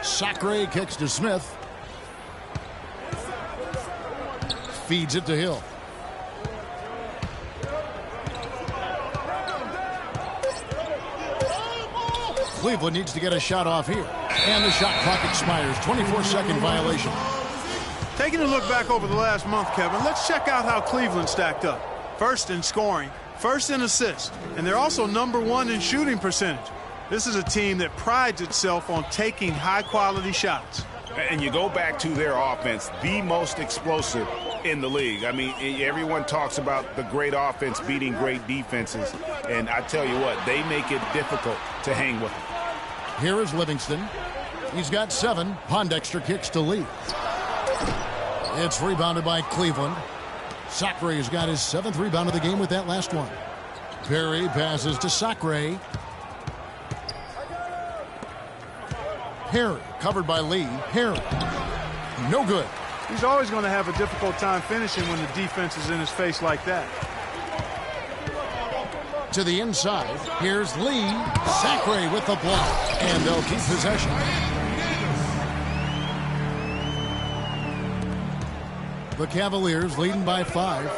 [SPEAKER 3] Sacre kicks to Smith. Feeds it to Hill. Cleveland needs to get a shot off here. And the shot clock expires. 24-second violation.
[SPEAKER 5] Taking a look back over the last month, Kevin, let's check out how Cleveland stacked up. First in scoring, first in assists, and they're also #1 in shooting percentage. This is a team that prides itself on taking high-quality shots.
[SPEAKER 4] And you go back to their offense, the most explosive in the league. I mean, everyone talks about the great offense beating great defenses, and I tell you what, they make it difficult to hang with them.
[SPEAKER 3] Here is Livingston. He's got 7. Pondexter kicks to Lee. It's rebounded by Cleveland. Sacre has got his 7th rebound of the game with that last one. Perry passes to Sacre. Perry covered by Lee. Perry. No good.
[SPEAKER 5] He's always going to have a difficult time finishing when the defense is in his face like that.
[SPEAKER 3] To the inside. Here's Lee. Sacre with the block. And they'll keep possession. The Cavaliers leading by 5.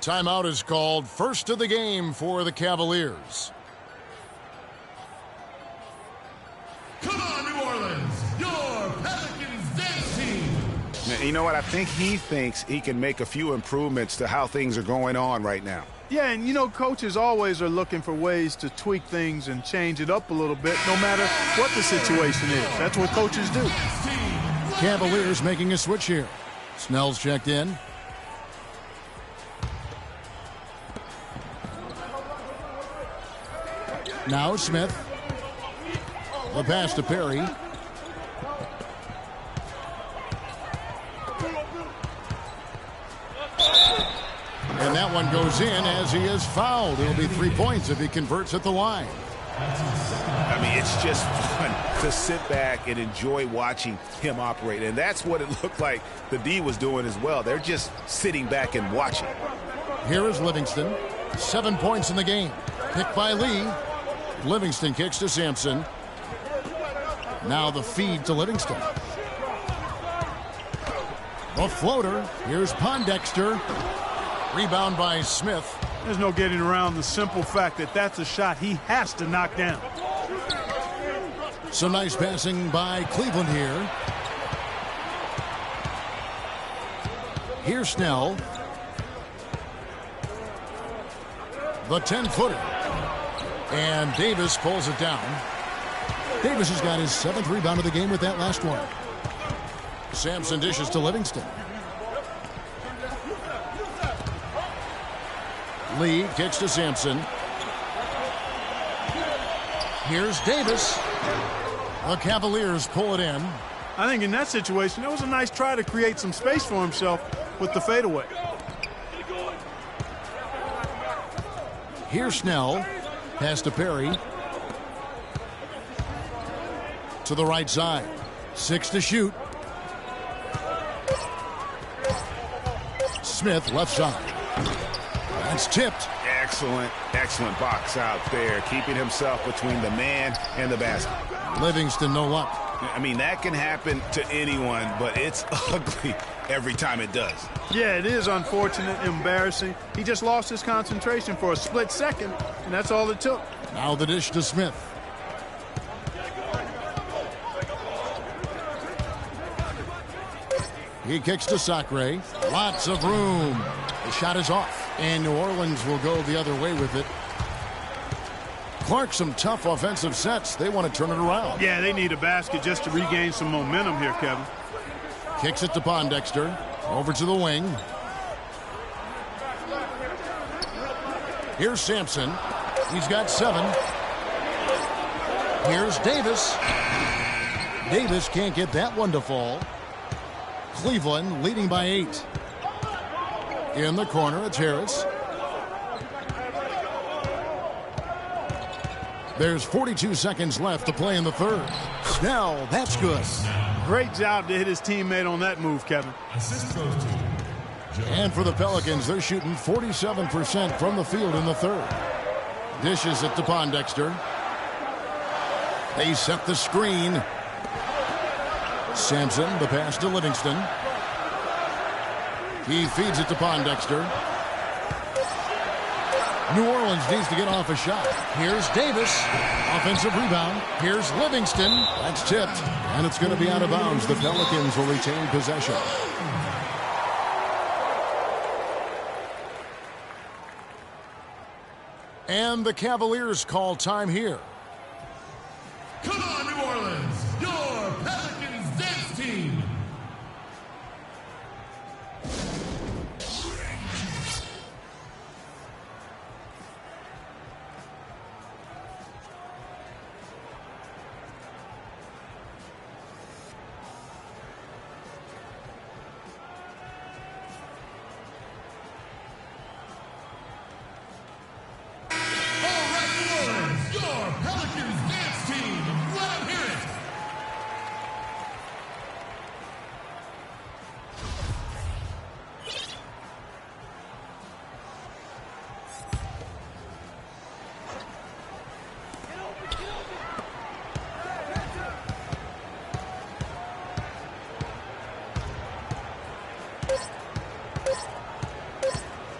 [SPEAKER 3] Timeout is called. First of the game for the Cavaliers.
[SPEAKER 7] Come on, New Orleans, your Pelicans dance team.
[SPEAKER 4] Now, you know what? I think he thinks he can make a few improvements to how things are going on right now.
[SPEAKER 5] Yeah, and you know, coaches always are looking for ways to tweak things and change it up a little bit, no matter what the situation is. That's what coaches do.
[SPEAKER 3] Cavaliers making a switch here. Snell's checked in. Now Smith. The pass to Perry. And that one goes in as he is fouled. It'll be 3 points if he converts at the line.
[SPEAKER 4] I mean, it's just fun to sit back and enjoy watching him operate. And that's what it looked like the D was doing as well. They're just sitting back and watching.
[SPEAKER 3] Here is Livingston. 7 points in the game. Picked by Lee. Livingston kicks to Sampson. Now the feed to Livingston. The floater. Here's Pondexter. Rebound by Smith.
[SPEAKER 5] There's no getting around the simple fact that that's a shot he has to knock down.
[SPEAKER 3] Some nice passing by Cleveland here. Here's Snell. The 10-footer. And Davis pulls it down. Davis has got his 7th rebound of the game with that last one. Sampson dishes to Livingston. Lee kicks to Sampson. Here's Davis. The Cavaliers pull it in.
[SPEAKER 5] I think in that situation, it was a nice try to create some space for himself with the fadeaway.
[SPEAKER 3] Here's Snell. Pass to Perry. To the right side. 6 to shoot. Smith left side. That's tipped.
[SPEAKER 4] Excellent box out there, keeping himself between the man and the basket.
[SPEAKER 3] Livingston, no luck.
[SPEAKER 4] I mean, that can happen to anyone, but it's ugly every time it does.
[SPEAKER 5] Yeah, it is unfortunate, embarrassing. He just lost his concentration for a split second, and that's all it took.
[SPEAKER 3] Now the dish to Smith. He kicks to Sacre. Lots of room. The shot is off, and New Orleans will go the other way with it. Clark, some tough offensive sets. They want to turn it around.
[SPEAKER 5] Yeah, they need a basket just to regain some momentum here, Kevin.
[SPEAKER 3] Kicks it to Pondexter. Over to the wing. Here's Sampson. He's got 7. Here's Davis. Davis can't get that one to fall. Cleveland leading by 8. In the corner, it's Harris. There's 42 seconds left to play in the third. Snell, that's good.
[SPEAKER 5] Great job to hit his teammate on that move, Kevin.
[SPEAKER 7] Assist goes to
[SPEAKER 3] And for the Pelicans, they're shooting 47% from the field in the third. Dishes it to Pondexter. They set the screen. Sampson, the pass to Livingston. He feeds it to Pondexter. New Orleans needs to get off a shot. Here's Davis. Offensive rebound. Here's Livingston. That's tipped. And it's going to be out of bounds. The Pelicans will retain possession. And the Cavaliers call time here.
[SPEAKER 7] Come on, New Orleans, your Pelicans dance team.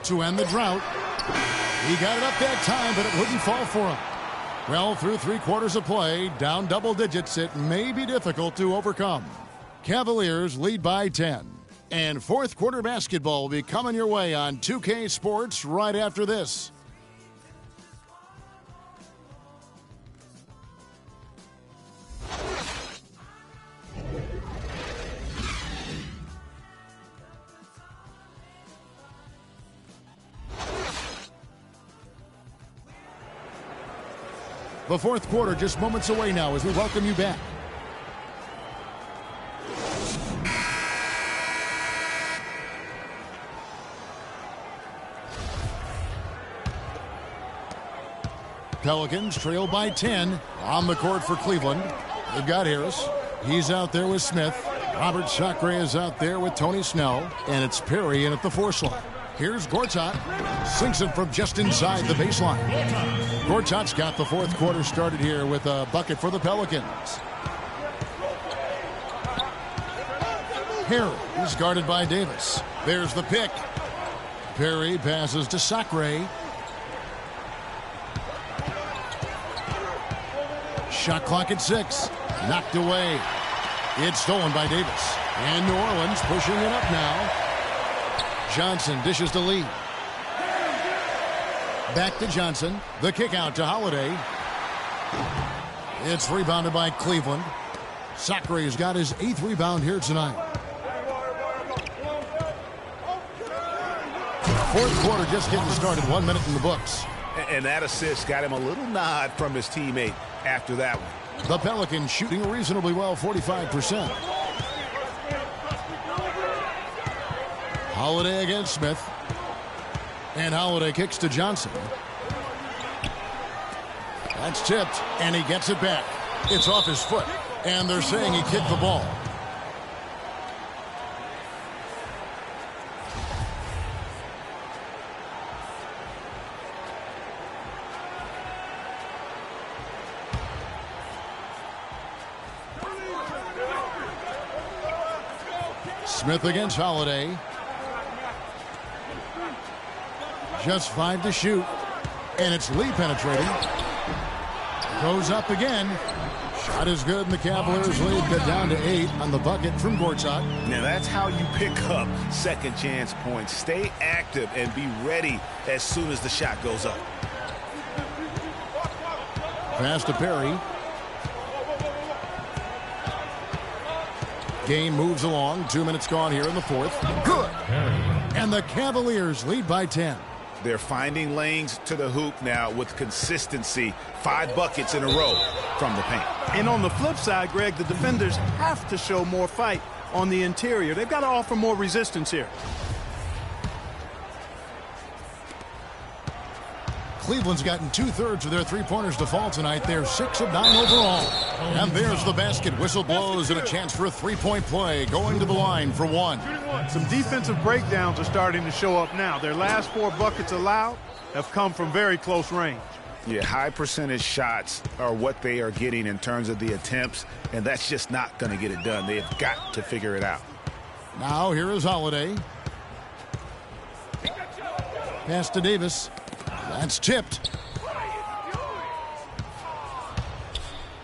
[SPEAKER 3] To end the drought. He got it up that time, but it wouldn't fall for him. Well, through 3 quarters of play, down double digits, it may be difficult to overcome. Cavaliers lead by 10. And fourth quarter basketball will be coming your way on 2K Sports right after this. The fourth quarter just moments away now as we welcome you back. Pelicans trail by 10 on the court for Cleveland. They've got Harris. He's out there with Smith. Robert Sacre is out there with Tony Snell. And it's Perry in at the 4 slot. Here's Gortat. Sinks it from just inside the baseline. Gortat's got the fourth quarter started here with a bucket for the Pelicans. Harry is guarded by Davis. There's the pick. Perry passes to Sacre. Shot clock at 6. Knocked away. It's stolen by Davis. And New Orleans pushing it up now. Johnson dishes to Lee. Back to Johnson. The kick out to Holiday. It's rebounded by Cleveland. Sacre's got his 8th rebound here tonight. Fourth quarter just getting started. 1 minute in the books.
[SPEAKER 4] And that assist got him a little nod from his teammate after that one.
[SPEAKER 3] The Pelicans shooting reasonably well, 45%. Holiday against Smith. And Holiday kicks to Johnson. That's tipped, and he gets it back. It's off his foot, and they're saying he kicked the ball. Smith against Holiday. Just 5 to shoot. And it's Lee penetrating. Goes up again. Shot is good, and the Cavaliers lead get down to 8 on the bucket from Gortat.
[SPEAKER 4] Now that's how you pick up second chance points. Stay active and be ready as soon as the shot goes up.
[SPEAKER 3] Pass to Perry. Game moves along. 2 minutes gone here in the fourth. Good. And the Cavaliers lead by 10.
[SPEAKER 4] They're finding lanes to the hoop now with consistency. 5 buckets in a row from the paint.
[SPEAKER 5] And on the flip side, Greg, the defenders have to show more fight on the interior. They've got to offer more resistance here.
[SPEAKER 3] Cleveland's gotten 2/3 of their three-pointers to fall tonight. They're 6 of 9 overall. And there's the basket. Whistle blows and a chance for a three-point play. Going to the line for one.
[SPEAKER 5] Some defensive breakdowns are starting to show up now. Their last 4 buckets allowed have come from very close range.
[SPEAKER 4] Yeah, high percentage shots are what they are getting in terms of the attempts, and that's just not going to get it done. They've got to figure it out.
[SPEAKER 3] Now here is Holiday. Pass to Davis. That's tipped.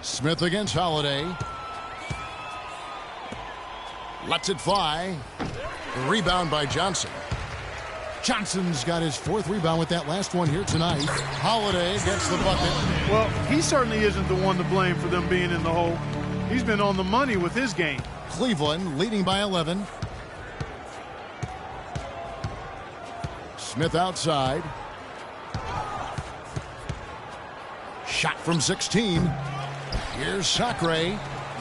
[SPEAKER 3] Smith against Holiday. Lets it fly. Rebound by Johnson. Johnson's got his 4th rebound with that last one here tonight. Holiday gets the bucket.
[SPEAKER 5] Well, he certainly isn't the one to blame for them being in the hole. He's been on the money with his game.
[SPEAKER 3] Cleveland leading by 11. Smith outside. Shot from 16. Here's Sacre.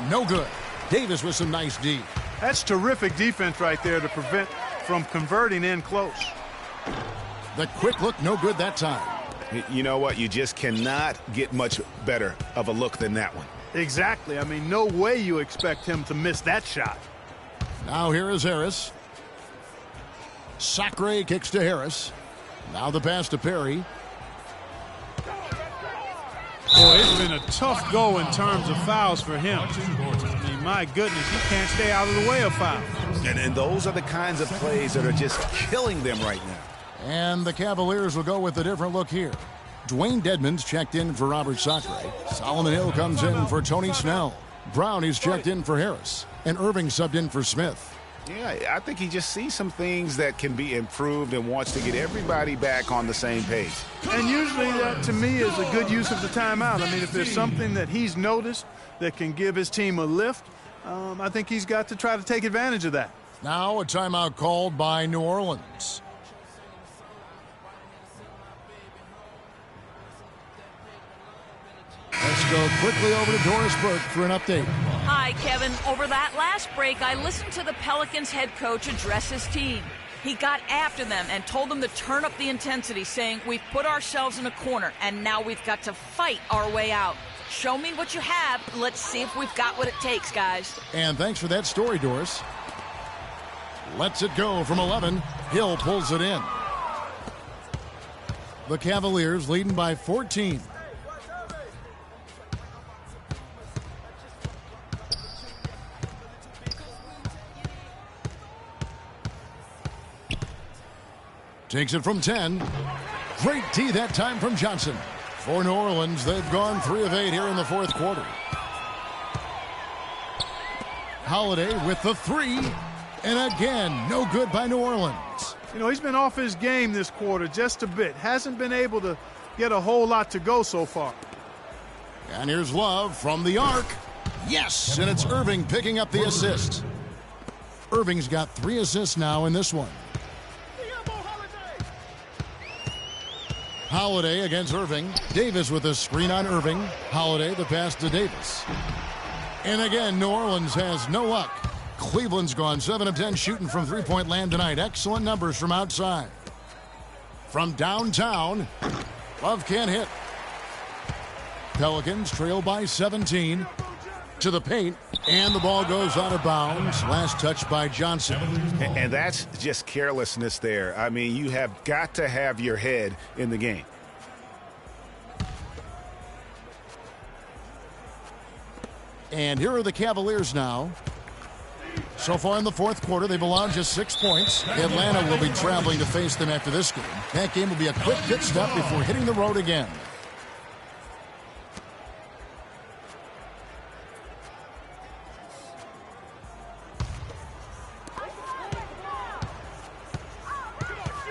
[SPEAKER 3] No good. Davis with some nice D.
[SPEAKER 5] That's terrific defense right there to prevent from converting in close.
[SPEAKER 3] The quick look, no good that time.
[SPEAKER 4] You know what? You just cannot get much better of a look than that one.
[SPEAKER 5] Exactly. I mean, no way you expect him to miss that shot.
[SPEAKER 3] Now here is Harris. Sacre kicks to Harris. Now the pass to Perry.
[SPEAKER 5] Boy, it's been a tough go in terms of fouls for him. I mean, my goodness, he can't stay out of the way of fouls.
[SPEAKER 4] And those are the kinds of plays that are just killing them right now.
[SPEAKER 3] And the Cavaliers will go with a different look here. Dwayne Dedmon's checked in for Robert Sacre. Solomon Hill comes in for Tony Snell. Brownie's checked in for Harris. And Irving subbed in for Smith.
[SPEAKER 4] Yeah, I think he just sees some things that can be improved and wants to get everybody back on the same page.
[SPEAKER 5] And usually that, to me, is a good use of the timeout. I mean, if there's something that he's noticed that can give his team a lift, I think he's got to try to take advantage of that.
[SPEAKER 3] Now a timeout called by New Orleans. Let's go quickly over to Doris Burke for an update.
[SPEAKER 6] Hi, Kevin. Over that last break, I listened to the Pelicans head coach address his team. He got after them and told them to turn up the intensity, saying, we've put ourselves in a corner, and now we've got to fight our way out. Show me what you have. Let's see if we've got what it takes, guys.
[SPEAKER 3] And thanks for that story, Doris. Lets it go from 11. Hill pulls it in. The Cavaliers leading by 14. Takes it from 10. Great D that time from Johnson. For New Orleans, they've gone 3 of 8 here in the 4th quarter. Holiday with the 3. And again, no good by New Orleans.
[SPEAKER 5] You know, he's been off his game this quarter just a bit. Hasn't been able to get a whole lot to go so far.
[SPEAKER 3] And here's Love from the arc. Yes, and it's Irving picking up the assist. Irving's got 3 assists now in this one. Holiday against Irving. Davis with a screen on Irving. Holiday, the pass to Davis. And again, New Orleans has no luck. Cleveland's gone 7 of 10 shooting from three-point land tonight. Excellent numbers from outside. From downtown, Love can't hit. Pelicans trail by 17. To the paint, and the ball goes out of bounds. Last touch by Johnson.
[SPEAKER 4] And that's just carelessness there. I mean, you have got to have your head in the game.
[SPEAKER 3] And here are the Cavaliers now. So far in the 4th quarter, they've allowed just 6 points. Atlanta will be traveling to face them after this game. That game will be a quick pit stop before hitting the road again.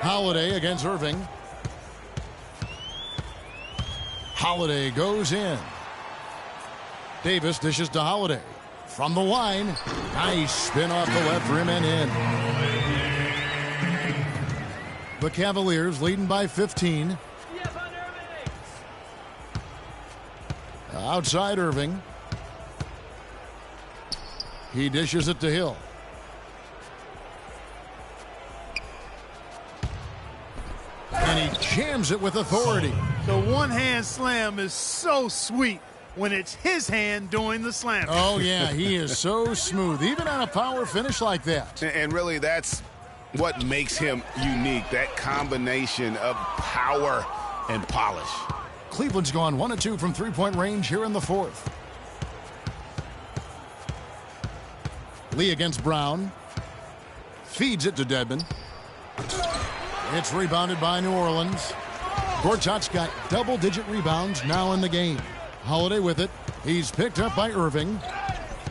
[SPEAKER 3] Holiday against Irving. Holiday goes in. Davis dishes to Holiday. From the line. Nice spin off the left rim and in. The Cavaliers leading by 15. Outside Irving. He dishes it to Hill. And he jams it with authority.
[SPEAKER 5] The one-hand slam is so sweet when it's his hand doing the slam.
[SPEAKER 3] Oh, yeah, he is so smooth, even on a power finish like that.
[SPEAKER 4] And really, that's what makes him unique, that combination of power and polish.
[SPEAKER 3] Cleveland's gone 1 of 2 from three-point range here in the fourth. Lee against Brown. Feeds it to Dedmon. It's rebounded by New Orleans. Gortat's got double-digit rebounds now in the game. Holiday with it. He's picked up by Irving.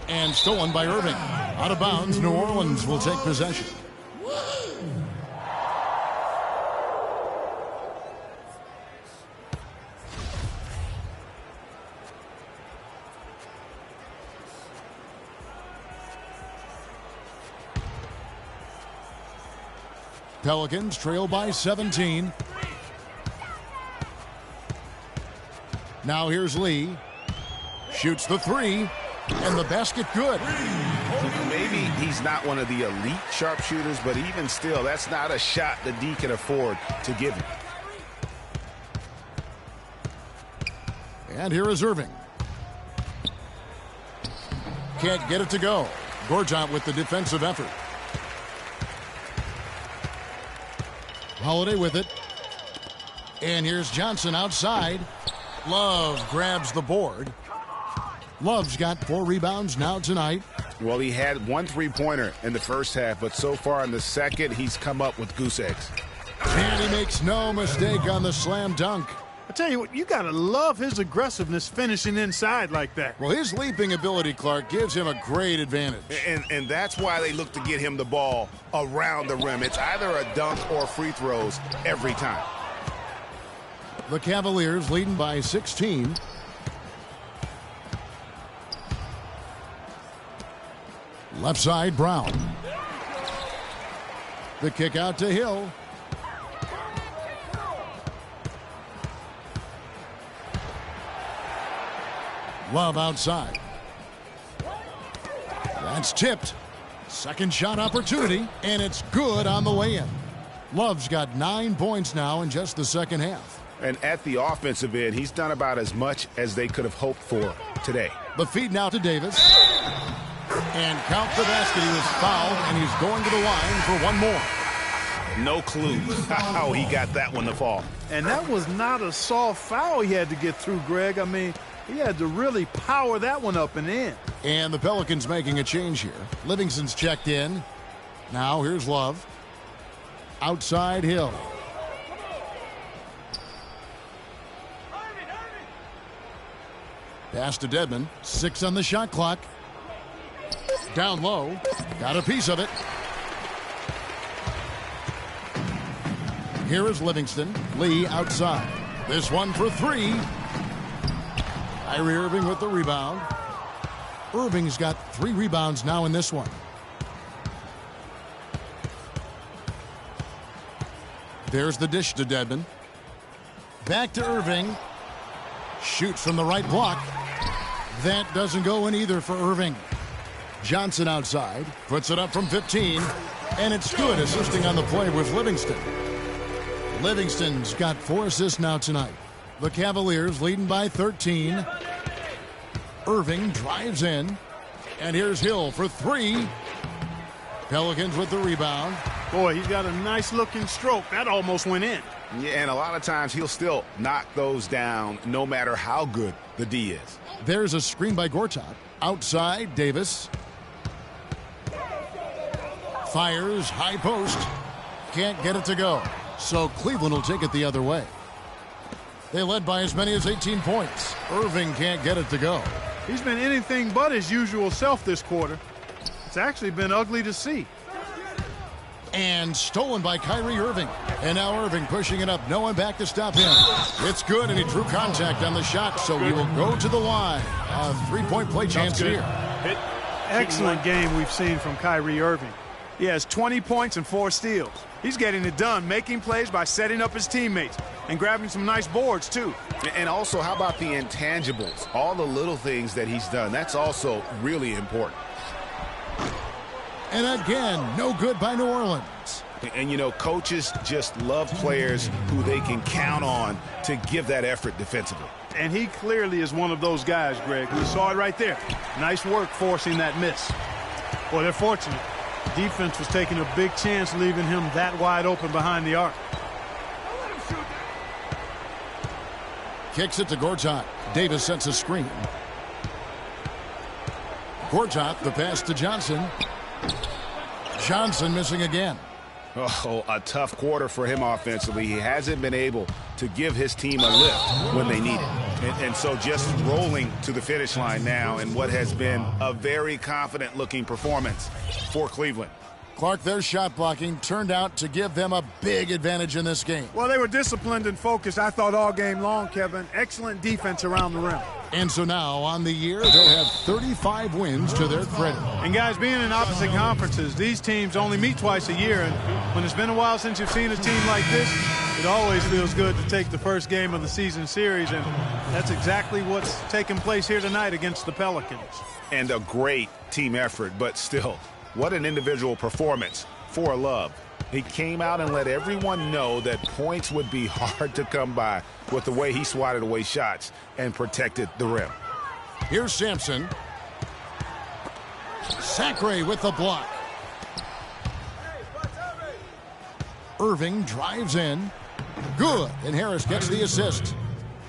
[SPEAKER 3] And stolen by Irving. Out of bounds, New Orleans will take possession. Pelicans trail by 17. Now here's Lee. Shoots the three. And the basket good.
[SPEAKER 4] Maybe he's not one of the elite sharpshooters, but even still, that's not a shot that D can afford to give him.
[SPEAKER 3] And here is Irving. Can't get it to go. Gortat with the defensive effort. Holiday with it. And here's Johnson outside. Love grabs the board. Love's got 4 rebounds now tonight.
[SPEAKER 4] Well, he had 1 3-pointer in the first half, but so far in the second, he's come up with goose eggs.
[SPEAKER 3] And he makes no mistake on the slam dunk.
[SPEAKER 5] I tell you what, you got to love his aggressiveness finishing inside like that.
[SPEAKER 3] Well, his leaping ability, Clark, gives him a great advantage.
[SPEAKER 4] And that's why they look to get him the ball around the rim. It's either a dunk or free throws every time.
[SPEAKER 3] The Cavaliers leading by 16. Left side, Brown. The kick out to Hill. Love outside. That's tipped. Second shot opportunity, and it's good on the way in. Love's got 9 points now in just the second half.
[SPEAKER 4] And at the offensive end, he's done about as much as they could have hoped for today.
[SPEAKER 3] The feed now to Davis. And count the basket. He was fouled, and he's going to the line for one more.
[SPEAKER 4] No clue how he got that one to fall.
[SPEAKER 5] And that was not a soft foul he had to get through, Greg. I mean, he had to really power that one up and in.
[SPEAKER 3] And the Pelicans making a change here. Livingston's checked in. Now here's Love. Outside Hill. Pass to Dedmon. 6 on the shot clock. Down low. Got a piece of it. Here is Livingston. Lee outside. This one for 3. Kyrie Irving with the rebound. Irving's got 3 rebounds now in this one. There's the dish to Dedmon. Back to Irving. Shoots from the right block. That doesn't go in either for Irving. Johnson outside. Puts it up from 15. And it's good, assisting on the play with Livingston. Livingston's got 4 assists now tonight. The Cavaliers leading by 13. Irving drives in. And here's Hill for 3. Pelicans with the rebound.
[SPEAKER 5] Boy, he's got a nice-looking stroke. That almost went in.
[SPEAKER 4] Yeah, and a lot of times he'll still knock those down no matter how good the D is.
[SPEAKER 3] There's a screen by Gortat. Outside, Davis. Fires, high post. Can't get it to go. So Cleveland will take it the other way. They led by as many as 18 points. Irving can't get it to go.
[SPEAKER 5] He's been anything but his usual self this quarter. It's actually been ugly to see.
[SPEAKER 3] And stolen by Kyrie Irving. And now Irving pushing it up. No one back to stop him. It's good, and he drew contact on the shot, so he will go to the line. A 3-point play chance here.
[SPEAKER 5] Excellent game we've seen from Kyrie Irving. He has 20 points and 4 steals. He's getting it done, making plays by setting up his teammates and grabbing some nice boards, too.
[SPEAKER 4] And also, how about the intangibles? All the little things that he's done. That's also really important.
[SPEAKER 3] And again, no good by New Orleans.
[SPEAKER 4] And, you know, coaches just love players who they can count on to give that effort defensively.
[SPEAKER 5] And he clearly is one of those guys, Greg. We saw it right there. Nice work forcing that miss. Well, they're fortunate. Defense was taking a big chance leaving him that wide open behind the arc.
[SPEAKER 3] Kicks it to Gortat. Davis sets a screen. Gortat, the pass to Johnson. Johnson missing again.
[SPEAKER 4] Oh, a tough quarter for him offensively. He hasn't been able to give his team a lift when they need it. And so just rolling to the finish line now in what has been a very confident-looking performance for Cleveland.
[SPEAKER 3] Clark, their shot blocking turned out to give them a big advantage in this game.
[SPEAKER 5] Well, they were disciplined and focused, I thought, all game long, Kevin. Excellent defense around the rim.
[SPEAKER 3] And so now, on the year, they'll have 35 wins to their credit.
[SPEAKER 5] And, guys, being in opposite conferences, these teams only meet twice a year. And when it's been a while since you've seen a team like this, it always feels good to take the first game of the season series. And that's exactly what's taking place here tonight against the Pelicans.
[SPEAKER 4] And a great team effort, but still, what an individual performance for Love. He came out and let everyone know that points would be hard to come by with the way he swatted away shots and protected the rim.
[SPEAKER 3] Here's Sampson. Sacre with the block. Irving drives in. Good. And Harris gets the assist.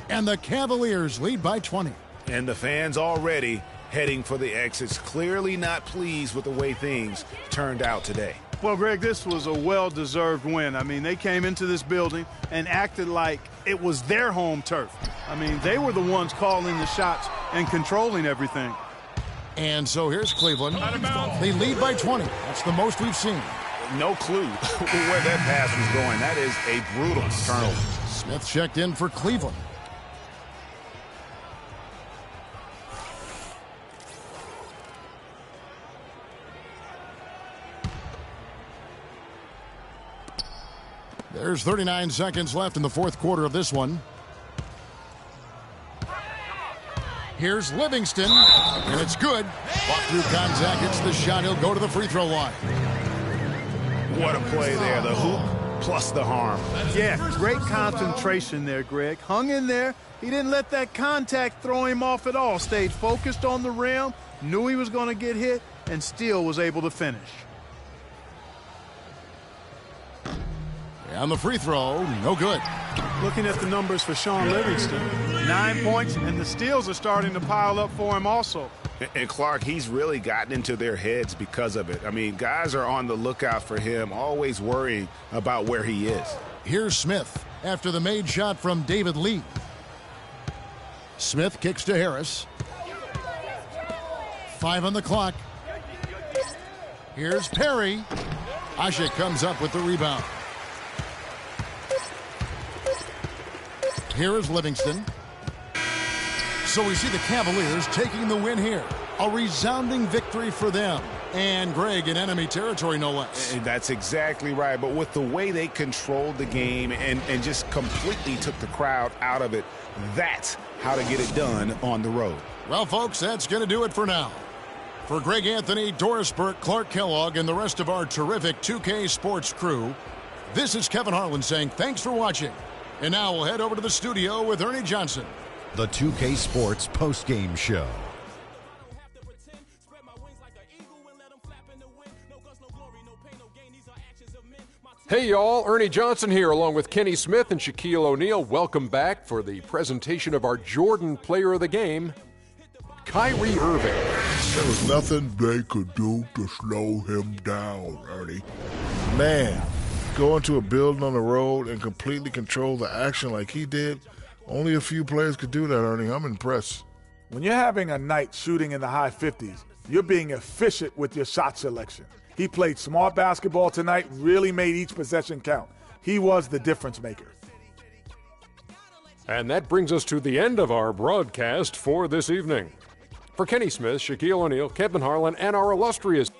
[SPEAKER 3] And the Cavaliers lead by 20.
[SPEAKER 4] And the fans already heading for the exits, clearly not pleased with the way things turned out today.
[SPEAKER 5] Well, Greg, this was a well-deserved win. I mean, they came into this building and acted like it was their home turf. I mean, they were the ones calling the shots and controlling everything.
[SPEAKER 3] And so here's Cleveland. They lead by 20. That's the most we've seen.
[SPEAKER 4] No clue where that pass was going. That is a brutal turnover.
[SPEAKER 3] Smith checked in for Cleveland. There's 39 seconds left in the fourth quarter of this one. Here's Livingston, and it's good. Walk through contact, hits the shot. He'll go to the free throw line.
[SPEAKER 4] What a play there. The hoop plus the harm.
[SPEAKER 5] Yeah, great concentration there, Greg. Hung in there. He didn't let that contact throw him off at all. Stayed focused on the rim, knew he was going to get hit, and still was able to finish.
[SPEAKER 3] And the free throw, no good.
[SPEAKER 5] Looking at the numbers for Sean Livingston, 9 points, and the steals are starting to pile up for him also.
[SPEAKER 4] And Clark, he's really gotten into their heads because of it. I mean, guys are on the lookout for him, always worrying about where he is.
[SPEAKER 3] Here's Smith after the made shot from David Lee. Smith kicks to Harris. 5 on the clock. Here's Perry. Ashe comes up with the rebound. Here is Livingston. So we see the Cavaliers taking the win here. A resounding victory for them. And Greg, in enemy territory, no less.
[SPEAKER 4] And that's exactly right. But with the way they controlled the game and just completely took the crowd out of it, that's how to get it done on the road.
[SPEAKER 3] Well, folks, that's going to do it for now. For Greg Anthony, Doris Burke, Clark Kellogg, and the rest of our terrific 2K Sports crew, this is Kevin Harlan saying thanks for watching. And now we'll head over to the studio with Ernie Johnson.
[SPEAKER 1] The 2K Sports postgame show.
[SPEAKER 2] Hey, y'all. Ernie Johnson here, along with Kenny Smith and Shaquille O'Neal. Welcome back for the presentation of our Jordan Player of the Game, Kyrie Irving.
[SPEAKER 10] There was nothing they could do to slow him down, Ernie. Man, go into a building on the road and completely control the action like he did, only a few players could do that, Ernie. I'm impressed.
[SPEAKER 11] When you're having a night shooting in the high 50s, you're being efficient with your shot selection. He played smart basketball tonight, really made each possession count. He was the difference maker.
[SPEAKER 2] And that brings us to the end of our broadcast for this evening. For Kenny Smith, Shaquille O'Neal, Kevin Harlan, and our illustrious